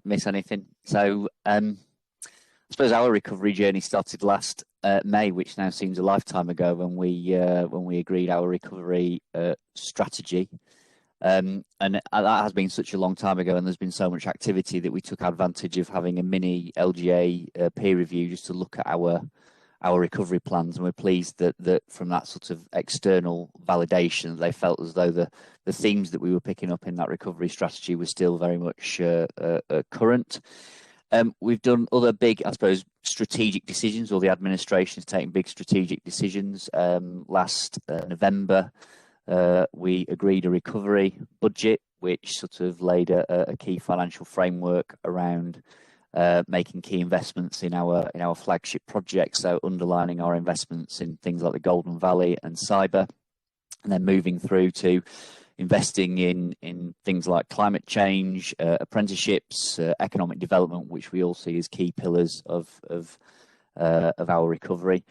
miss anything. So I suppose our recovery journey started last May, which now seems a lifetime ago, when we agreed our recovery strategy. And that has been such a long time ago, and there's been so much activity that we took advantage of having a mini LGA peer review just to look at our recovery plans, and we're pleased that from that sort of external validation, they felt as though the themes that we were picking up in that recovery strategy were still very much current. We've done other big, I suppose, strategic decisions, or the administration is taking big strategic decisions. Last November, we agreed a recovery budget, which sort of laid a key financial framework around making key investments in our flagship projects, so underlining our investments in things like the Golden Valley and cyber, and then moving through to investing in things like climate change, apprenticeships, economic development, which we all see as key pillars of our recovery.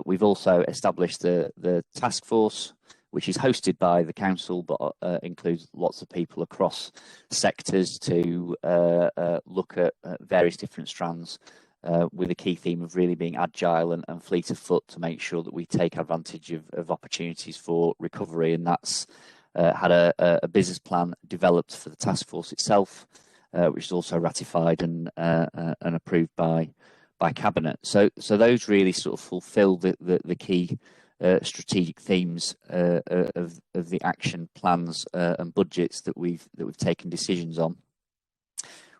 We've also established the task force, which is hosted by the council, but includes lots of people across sectors to look at various different strands, with a key theme of really being agile and fleet of foot to make sure that we take advantage of opportunities for recovery. And that's had a business plan developed for the task force itself, which is also ratified and approved by cabinet. So those really sort of fulfil the key strategic themes of the action plans and budgets that we've taken decisions on.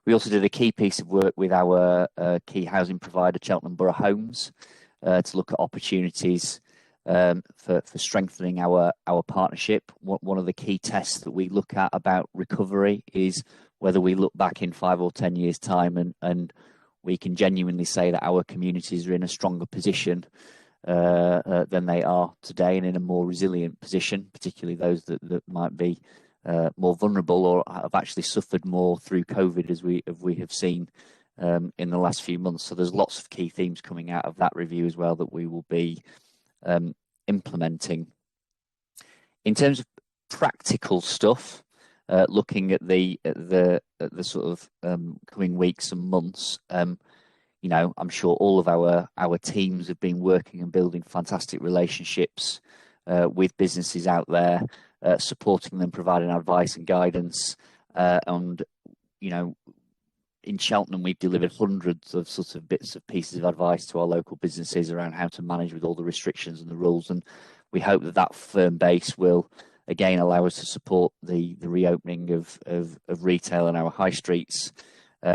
We also did a key piece of work with our key housing provider, Cheltenham Borough Homes, to look at opportunities for strengthening our partnership. One of the key tests that we look at about recovery is whether we look back in 5 or 10 years' time and we can genuinely say that our communities are in a stronger position than they are today, and in a more resilient position, particularly those that might be more vulnerable or have actually suffered more through COVID, as we have seen in the last few months. So there's lots of key themes coming out of that review as well that we will be implementing. In terms of practical stuff, looking at the sort of coming weeks and months, you know, I'm sure all of our teams have been working and building fantastic relationships with businesses out there, supporting them, providing advice and guidance. And, you know, in Cheltenham, we've delivered hundreds of sort of bits of pieces of advice to our local businesses around how to manage with all the restrictions and the rules. And we hope that firm base will, again, allow us to support the reopening of retail in our high streets.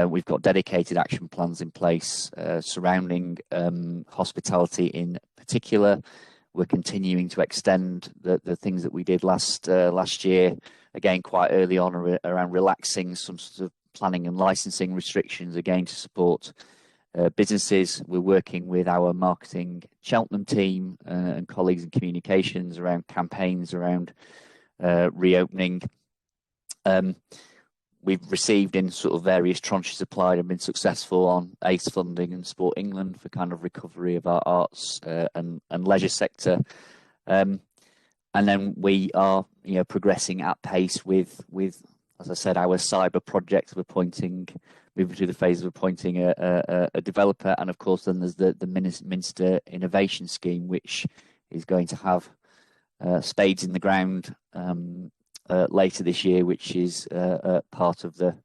We've got dedicated action plans in place surrounding hospitality in particular. We're continuing to extend the things that we did last year, again, quite early on, around relaxing some sort of planning and licensing restrictions, again, to support businesses. We're working with our marketing Cheltenham team and colleagues in communications around campaigns around reopening. We've received in sort of various tranches applied and been successful on ACE funding and Sport England for kind of recovery of our arts and leisure sector. And then we are, you know, progressing at pace with, as I said, our cyber project. We're moving through the phase of appointing a developer. And of course, then there's the Minster Innovation Scheme, which is going to have spades in the ground later this year, which is part of the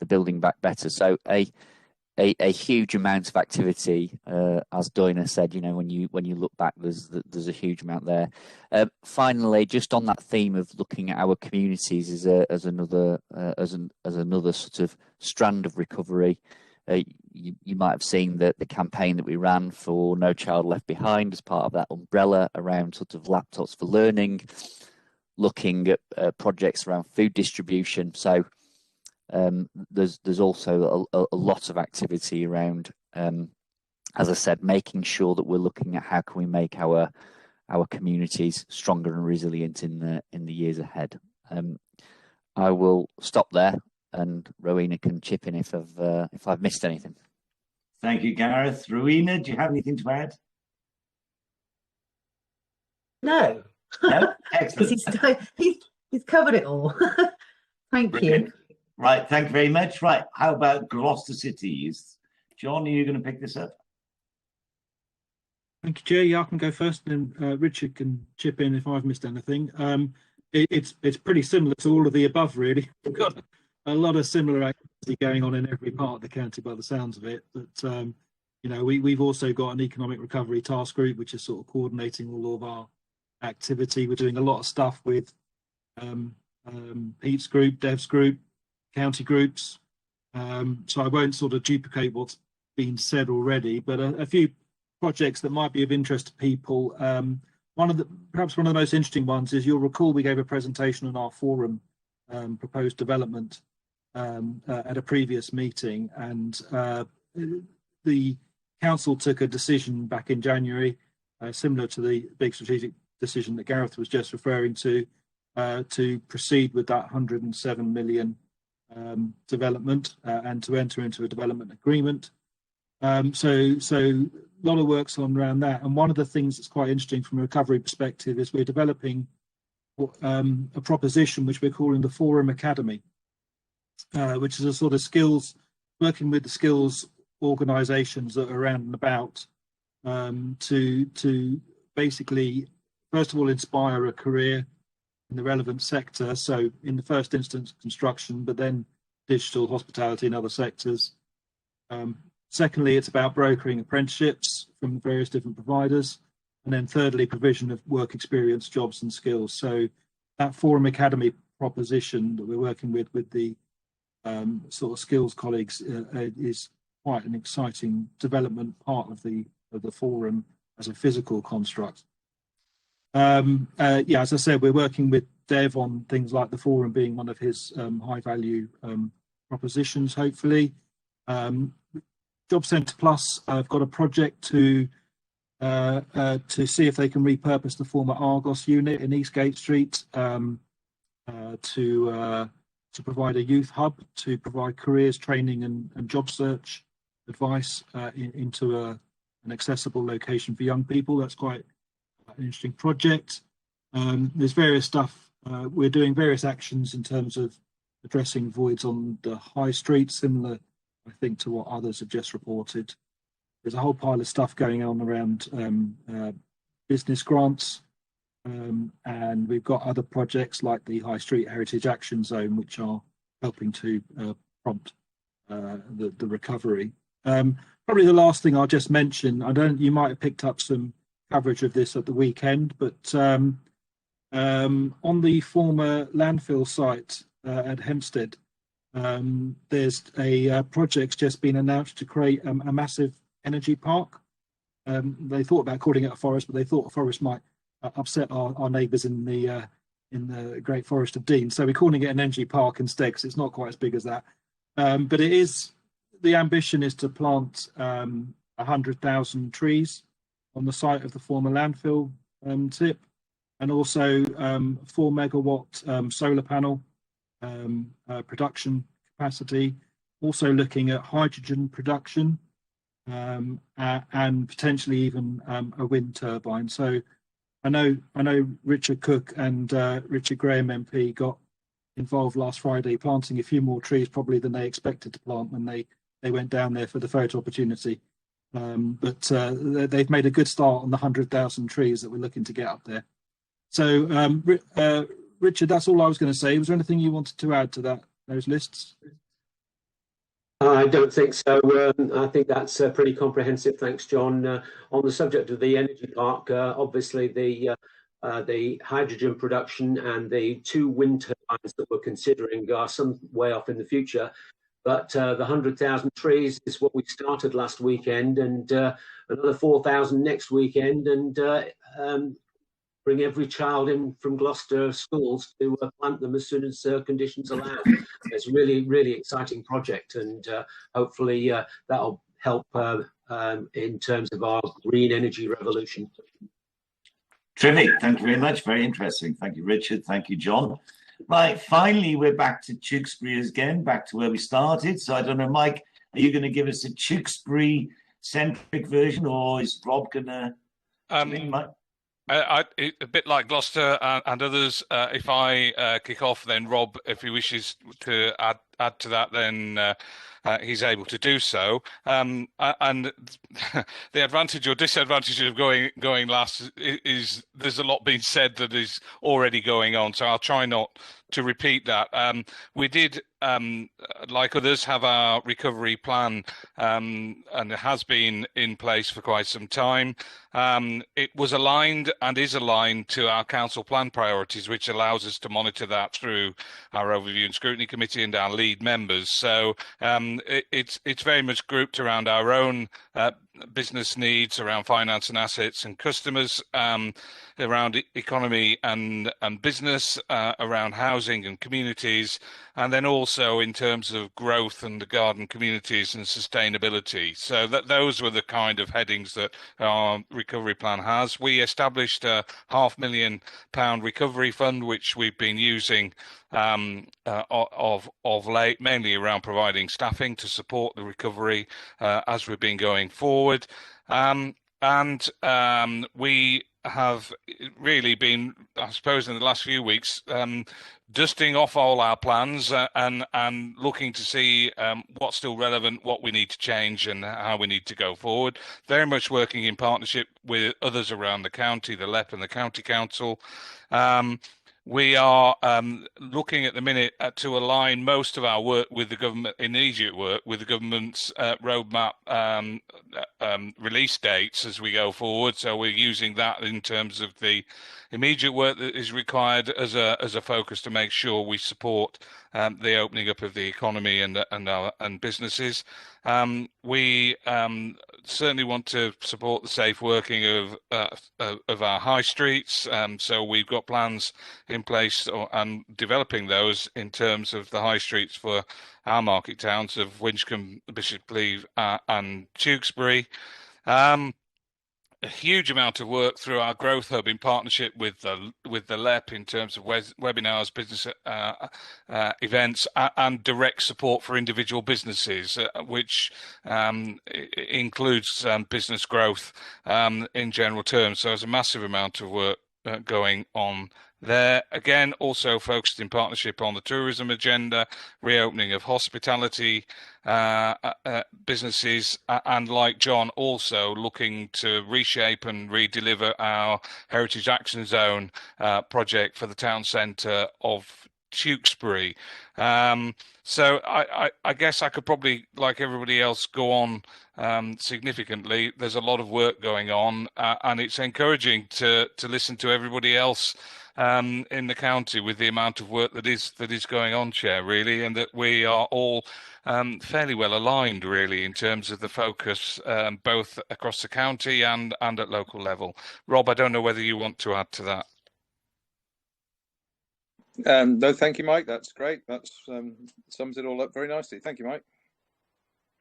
Building Back Better. So a huge amount of activity, as Doina said. You know, when you look back, there's a huge amount there. Finally, just on that theme of looking at our communities as another sort of strand of recovery. You might have seen the campaign that we ran for No Child Left Behind as part of that umbrella around sort of laptops for learning, looking at projects around food distribution. So there's also a lot of activity around, as I said, making sure that we're looking at how can we make our communities stronger and resilient in the years ahead. I will stop there, and Rowena can chip in if I've missed anything. Thank you, Gareth. Rowena, do you have anything to add? No. No? Excellent. he's covered it all. Thank Brilliant. you. Right, thank you very much. Right, how about Gloucester City? John, are you going to pick this up? Thank you, Chair. Yeah, I can go first, and then Richard can chip in if I've missed anything. It's pretty similar to all of the above, really. We've got a lot of similar activity going on in every part of the county by the sounds of it. But, you know, we've also got an economic recovery task group, which is sort of coordinating all of our activity. We're doing a lot of stuff with Pete's group, Dev's group, county groups. So I won't sort of duplicate what's been said already, but a few projects that might be of interest to people. Perhaps one of the most interesting ones is, you'll recall we gave a presentation on our forum proposed development at a previous meeting, and the council took a decision back in January, similar to the big strategic decision that Gareth was just referring to proceed with that 107 million development and to enter into a development agreement. So a lot of work's on around that. And one of the things that's quite interesting from a recovery perspective is we're developing a proposition which we're calling the Forum Academy, which is a sort of skills, working with the skills organisations that are around and about to basically, first of all, inspire a career in the relevant sector. So in the first instance, construction, but then digital, hospitality and other sectors. Secondly, it's about brokering apprenticeships from various different providers. And then thirdly, provision of work experience, jobs and skills. So that Forum Academy proposition that we're working with the sort of skills colleagues is quite an exciting development part of the forum as a physical construct. Yeah, as I said, we're working with Dev on things like the forum being one of his high value propositions, hopefully. Job Centre Plus, I've got a project to see if they can repurpose the former Argos unit in Eastgate Street to provide a youth hub, to provide careers training and job search advice into an accessible location for young people. That's quite an interesting project. There's various stuff. We're doing various actions in terms of addressing voids on the high street, similar, I think, to what others have just reported. There's a whole pile of stuff going on around business grants, and we've got other projects like the High Street Heritage Action Zone, which are helping to prompt the recovery. Probably the last thing I'll just mention, you might have picked up some coverage of this at the weekend, but on the former landfill site at Hempstead, there's a project's just been announced to create a massive energy park. They thought about calling it a forest, but they thought a forest might upset our neighbours in the Great Forest of Dean. So we're calling it an energy park instead, because it's not quite as big as that. But it is, the ambition is to plant 100,000 trees on the site of the former landfill tip, and also 4 megawatt solar panel production capacity. Also looking at hydrogen production and potentially even a wind turbine. So I know Richard Cook and Richard Graham MP got involved last Friday planting a few more trees probably than they expected to plant when they went down there for the photo opportunity. But they've made a good start on the 100,000 trees that we're looking to get up there. So Richard, that's all I was going to say. Was there anything you wanted to add to those lists? I don't think so. I think that's pretty comprehensive. Thanks, John. On the subject of the energy park, obviously the hydrogen production and the 2 wind turbines that we're considering are some way off in the future. But the 100,000 trees is what we started last weekend, and another 4,000 next weekend, and bring every child in from Gloucester schools to plant them as soon as conditions allow. It's a really, really exciting project, and hopefully that'll help in terms of our green energy revolution. Terrific. Thank you very much. Very interesting. Thank you, Richard. Thank you, John. Right, finally, we're back to Tewkesbury again, back to where we started. So I don't know, Mike, are you going to give us a Tewkesbury-centric version, or is Rob going to... a bit like Gloucester and others, if I kick off, then Rob, if he wishes to add to that, then he's able to do so. And the advantage or disadvantage of going last is there's a lot being said that is already going on, so I'll try not to repeat that. We did, like others, have our recovery plan, and it has been in place for quite some time. It was aligned and is aligned to our council plan priorities, which allows us to monitor that through our overview and scrutiny committee and our lead lead members. So it's very much grouped around our own business needs, around finance and assets and customers, around economy and business, around housing and communities, and then also in terms of growth and the garden communities and sustainability. So those were the kind of headings that our recovery plan has. We established a £500,000 recovery fund, which we've been using of late, mainly around providing staffing to support the recovery as we've been going forward. We have really been, I suppose, in the last few weeks, dusting off all our plans and looking to see what's still relevant, what we need to change and how we need to go forward. Very much working in partnership with others around the county, the LEP and the County Council. We are looking at the minute to align most of our work with the government, immediate work with the government's roadmap release dates as we go forward. So we're using that in terms of the immediate work that is required as a focus to make sure we support the opening up of the economy and businesses. We certainly want to support the safe working of our high streets. So we've got plans in place and developing those in terms of the high streets for our market towns of Winchcombe, Bishopscleeve and Tewkesbury. A huge amount of work through our growth hub in partnership with the LEP in terms of webinars, business events, and direct support for individual businesses, which includes business growth in general terms. So there's a massive amount of work going on there. Again, also focused in partnership on the tourism agenda, reopening of hospitality businesses, and like John, also looking to reshape and redeliver our Heritage Action Zone project for the town centre of Tewkesbury. So I guess I could probably, like everybody else, go on significantly. There's a lot of work going on, and it's encouraging to listen to everybody else in the county with the amount of work that is going on, Chair, really, and that we are all fairly well aligned, really, in terms of the focus, both across the county and at local level. Rob, I don't know whether you want to add to that. No, thank you, Mike. That's great. That sums it all up very nicely. Thank you, Mike.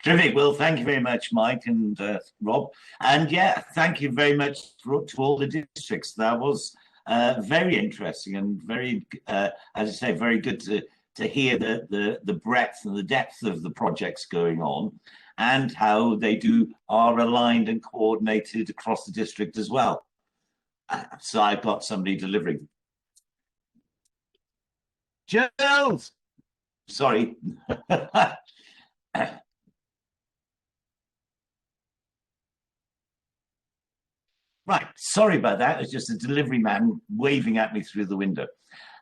Terrific. Well, thank you very much, Mike and Rob. And yeah, thank you very much to all the districts. That was very interesting and very, as I say, very good to hear the breadth and the depth of the projects going on and how they are aligned and coordinated across the district as well. So I've got somebody delivering. Giles! Sorry. Right, sorry about that. It's just a delivery man waving at me through the window.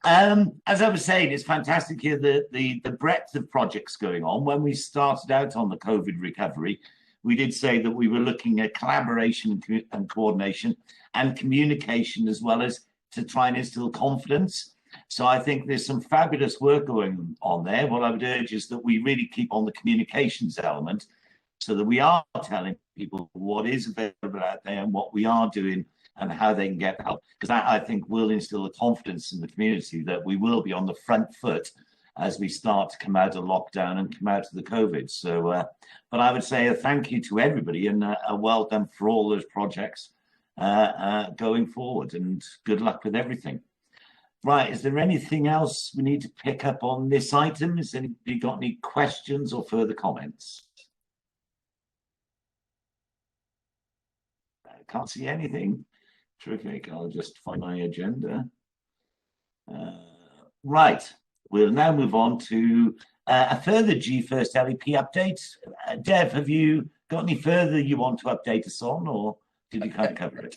As I was saying, it's fantastic here, the breadth of projects going on. When we started out on the COVID recovery, we did say that we were looking at collaboration and coordination and communication, as well as to try and instill confidence. So I think there's some fabulous work going on there. What I would urge is that we really keep on the communications element so that we are telling people what is available out there and what we are doing and how they can get help. Because that, I think, will instill the confidence in the community that we will be on the front foot as we start to come out of lockdown and come out of the COVID. So, but I would say a thank you to everybody and a well done for all those projects going forward, and good luck with everything. Right, is there anything else we need to pick up on this item? Has anybody got any questions or further comments? I can't see anything. Terrific, I'll just find my agenda. Right, we'll now move on to a further G1st LEP update. Dev, have you got any further you want to update us on, or did you kind of cover it?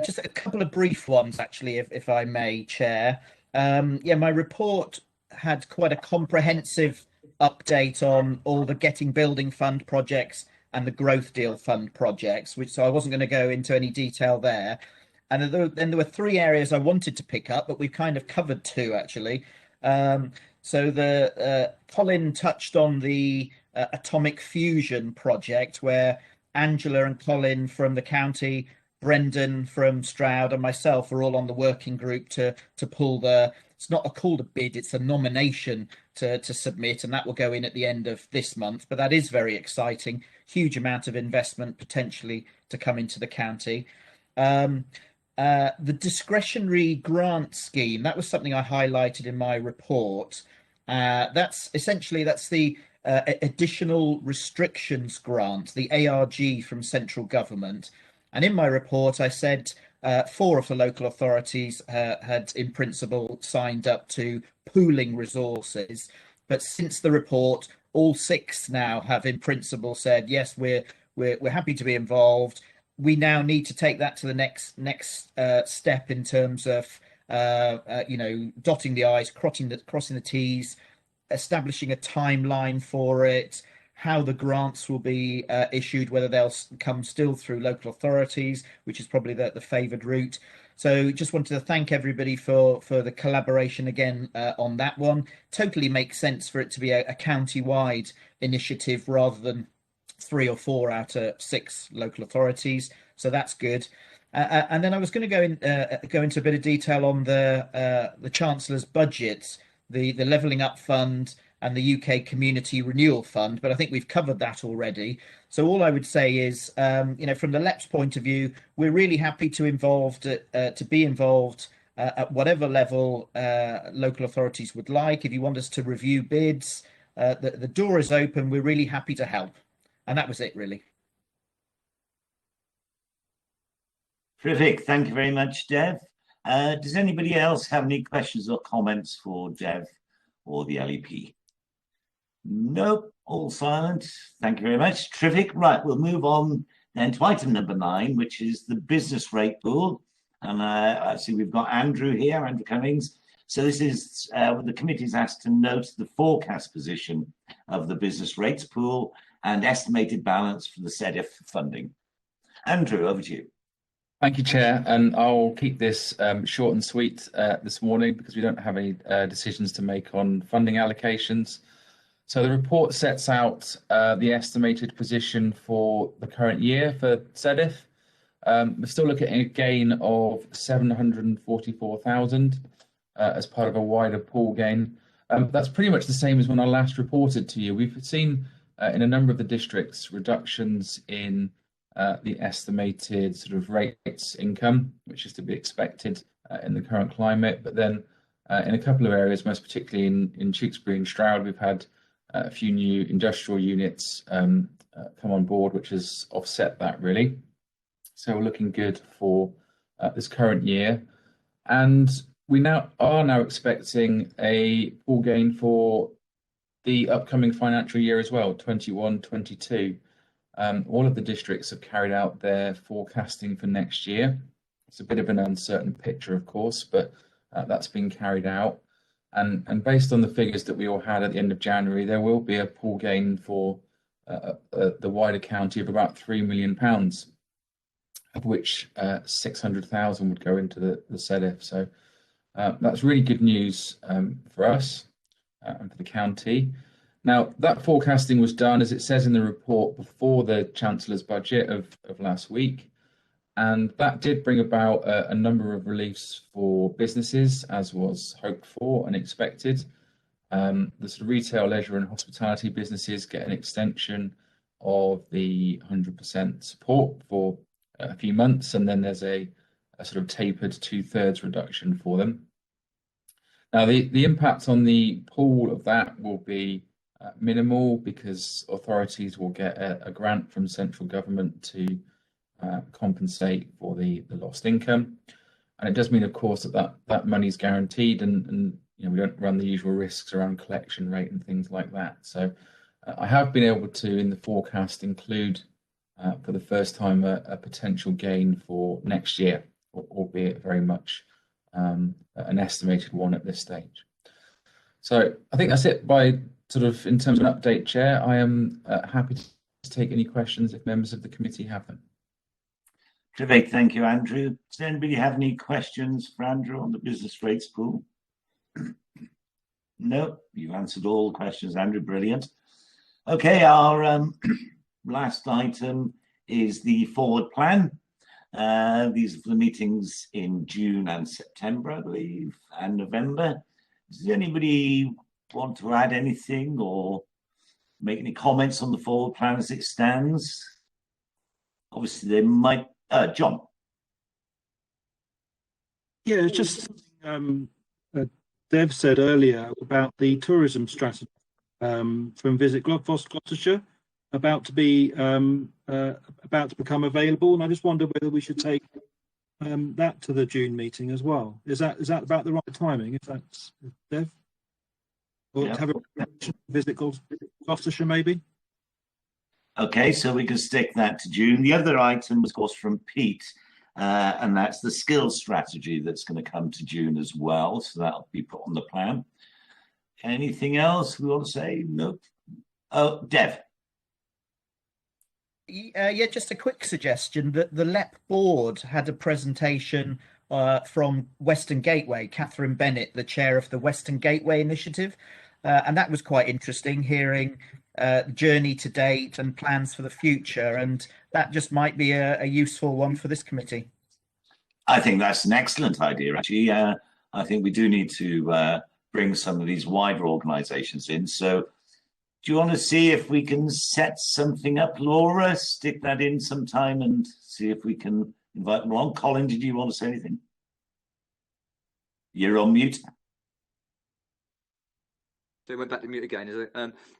Just a couple of brief ones, actually, if I may, Chair. Yeah, my report had quite a comprehensive update on all the Getting Building Fund projects and the Growth Deal Fund projects, so I wasn't going to go into any detail there. And then there were three areas I wanted to pick up, but we've kind of covered two, actually. So the Colin touched on the atomic fusion project, where Angela and Colin from the county, Brendan from Stroud, and myself are all on the working group to pull the. It's not called a bid; it's a nomination to submit, and that will go in at the end of this month. But that is very exciting. Huge amount of investment potentially to come into the county. The discretionary grant scheme, that was something I highlighted in my report. That's the additional restrictions grant, the ARG from central government. And in my report, I said 4 of the local authorities had, in principle, signed up to pooling resources. But since the report, all 6 now have, in principle, said yes, we're happy to be involved. We now need to take that to the next step in terms of dotting the I's, crossing the T's, establishing a timeline for it, how the grants will be issued, whether they'll come still through local authorities, which is probably the favoured route. So just wanted to thank everybody for the collaboration again on that one. Totally makes sense for it to be a county-wide initiative rather than 3 or 4 out of 6 local authorities. So that's good. And then I was going to go into a bit of detail on the Chancellor's budget, the Levelling Up Fund and the UK Community Renewal Fund, but I think we've covered that already. So all I would say is, from the LEP's point of view, we're really happy to be involved at whatever level local authorities would like. If you want us to review bids, the door is open. We're really happy to help. And that was it, really. Terrific. Thank you very much, Dev. Does anybody else have any questions or comments for Dev or the LEP? Nope, all silent. Thank you very much. Terrific. Right, we'll move on then to item number 9, which is the business rate pool. And I see we've got Andrew here, Andrew Cummings. So this is the committee's asked to note the forecast position of the business rates pool and estimated balance for the SEDIF funding. Andrew, over to you. Thank you, Chair, and I'll keep this short and sweet this morning because we don't have any decisions to make on funding allocations. So the report sets out the estimated position for the current year for SEDIF. We're still looking at a gain of 744,000 as part of a wider pool gain. That's pretty much the same as when I last reported to you. We've seen in a number of the districts reductions in the estimated sort of rates income, which is to be expected in the current climate. But then in a couple of areas, most particularly in Tewkesbury and Stroud, we've had a few new industrial units come on board, which has offset that really. So we're looking good for this current year. And we are now expecting a pool gain for the upcoming financial year as well, 21-22. All of the districts have carried out their forecasting for next year. It's a bit of an uncertain picture, of course, but that's been carried out. And based on the figures that we all had at the end of January, there will be a pool gain for the wider county of about £3 million, of which 600,000 would go into the SEDIF. So that's really good news for us and for the county. Now, that forecasting was done, as it says in the report, before the Chancellor's budget of last week. And that did bring about a number of reliefs for businesses, as was hoped for and expected. The sort of retail, leisure and hospitality businesses get an extension of the 100% support for a few months, and then there's a sort of tapered 2/3 reduction for them. Now, the impact on the pool of that will be minimal because authorities will get a grant from central government to compensate for the lost income. And it does mean, of course, that money is guaranteed and we don't run the usual risks around collection rate and things like that. So I have been able to, in the forecast, include for the first time a potential gain for next year, albeit very much an estimated one at this stage. So I think that's it by sort of in terms of an update, Chair. I am happy to take any questions if members of the committee have them. Terrific, thank you, Andrew. Does anybody have any questions for Andrew on the business rates pool? No, you've answered all the questions, Andrew. Brilliant. Okay, our last item is the forward plan. These are for the meetings in June and September, I believe, and November. Does anybody want to add anything or make any comments on the forward plan as it stands? Obviously, they might. John. Yeah, it's just Dev said earlier about the tourism strategy from Visit Gloucestershire about to become available, and I just wonder whether we should take that to the June meeting as well. Is that about the right timing? If that's Dev, or have a Visit Gloucestershire maybe? Okay, so we can stick that to June. The other item was, of course, from Pete, and that's the skills strategy that's going to come to June as well. So that'll be put on the plan. Anything else we want to say? Nope. Oh, Dev. Yeah, just a quick suggestion that the LEP board had a presentation from Western Gateway, Catherine Bennett, the chair of the Western Gateway Initiative. And that was quite interesting, hearing journey to date and plans for the future. And that just might be a useful one for this committee. I think that's an excellent idea, actually. I think we do need to bring some of these wider organisations in. So do you want to see if we can set something up, Laura? Stick that in sometime and see if we can invite them along. Colin, did you want to say anything? You're on mute. So it went back to mute again, is it?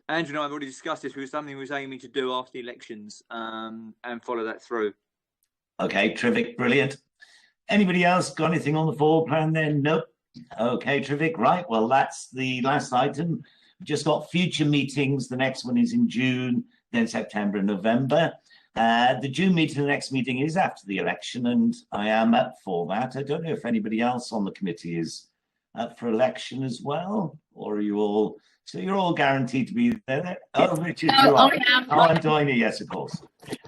Andrew and I have already discussed this. It was something we was aiming to do after the elections and follow that through. Okay, terrific, brilliant. Anybody else got anything on the forward plan then? Nope. Okay, terrific. Right, well, that's the last item. We've just got future meetings. The next one is in June, then September and November. The June meeting, the next meeting is after the election, and I am up for that. I don't know if anybody else on the committee is up for election as well, or are you all? So you're all guaranteed to be there. Oh, Richard, you are. Oh, I'm joining. Yes, of course.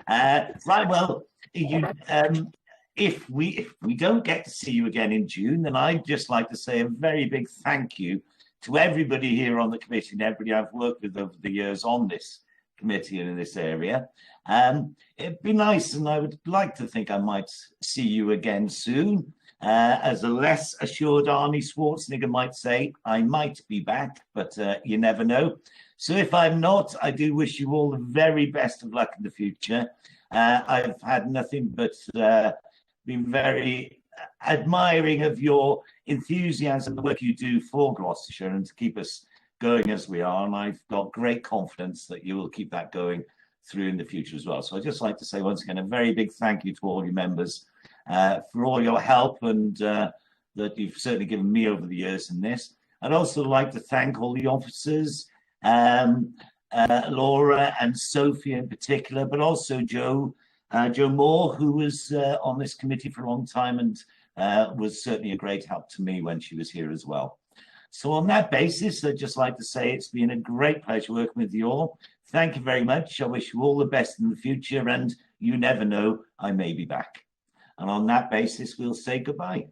Right. Well, if we don't get to see you again in June, then I'd just like to say a very big thank you to everybody here on the committee and everybody I've worked with over the years on this committee and in this area. It'd be nice, and I would like to think I might see you again soon. As a less assured Arnie Schwarzenegger might say, I might be back, but you never know. So if I'm not, I do wish you all the very best of luck in the future. I've had nothing but been very admiring of your enthusiasm, the work you do for Gloucestershire and to keep us going as we are. And I've got great confidence that you will keep that going through in the future as well. So I'd just like to say once again, a very big thank you to all your members for all your help and that you've certainly given me over the years in this. I'd also like to thank all the officers, Laura and Sophie in particular, but also Jo Moore, who was on this committee for a long time and was certainly a great help to me when she was here as well. So on that basis, I'd just like to say it's been a great pleasure working with you all. Thank you very much. I wish you all the best in the future, and you never know, I may be back. And on that basis, we'll say goodbye.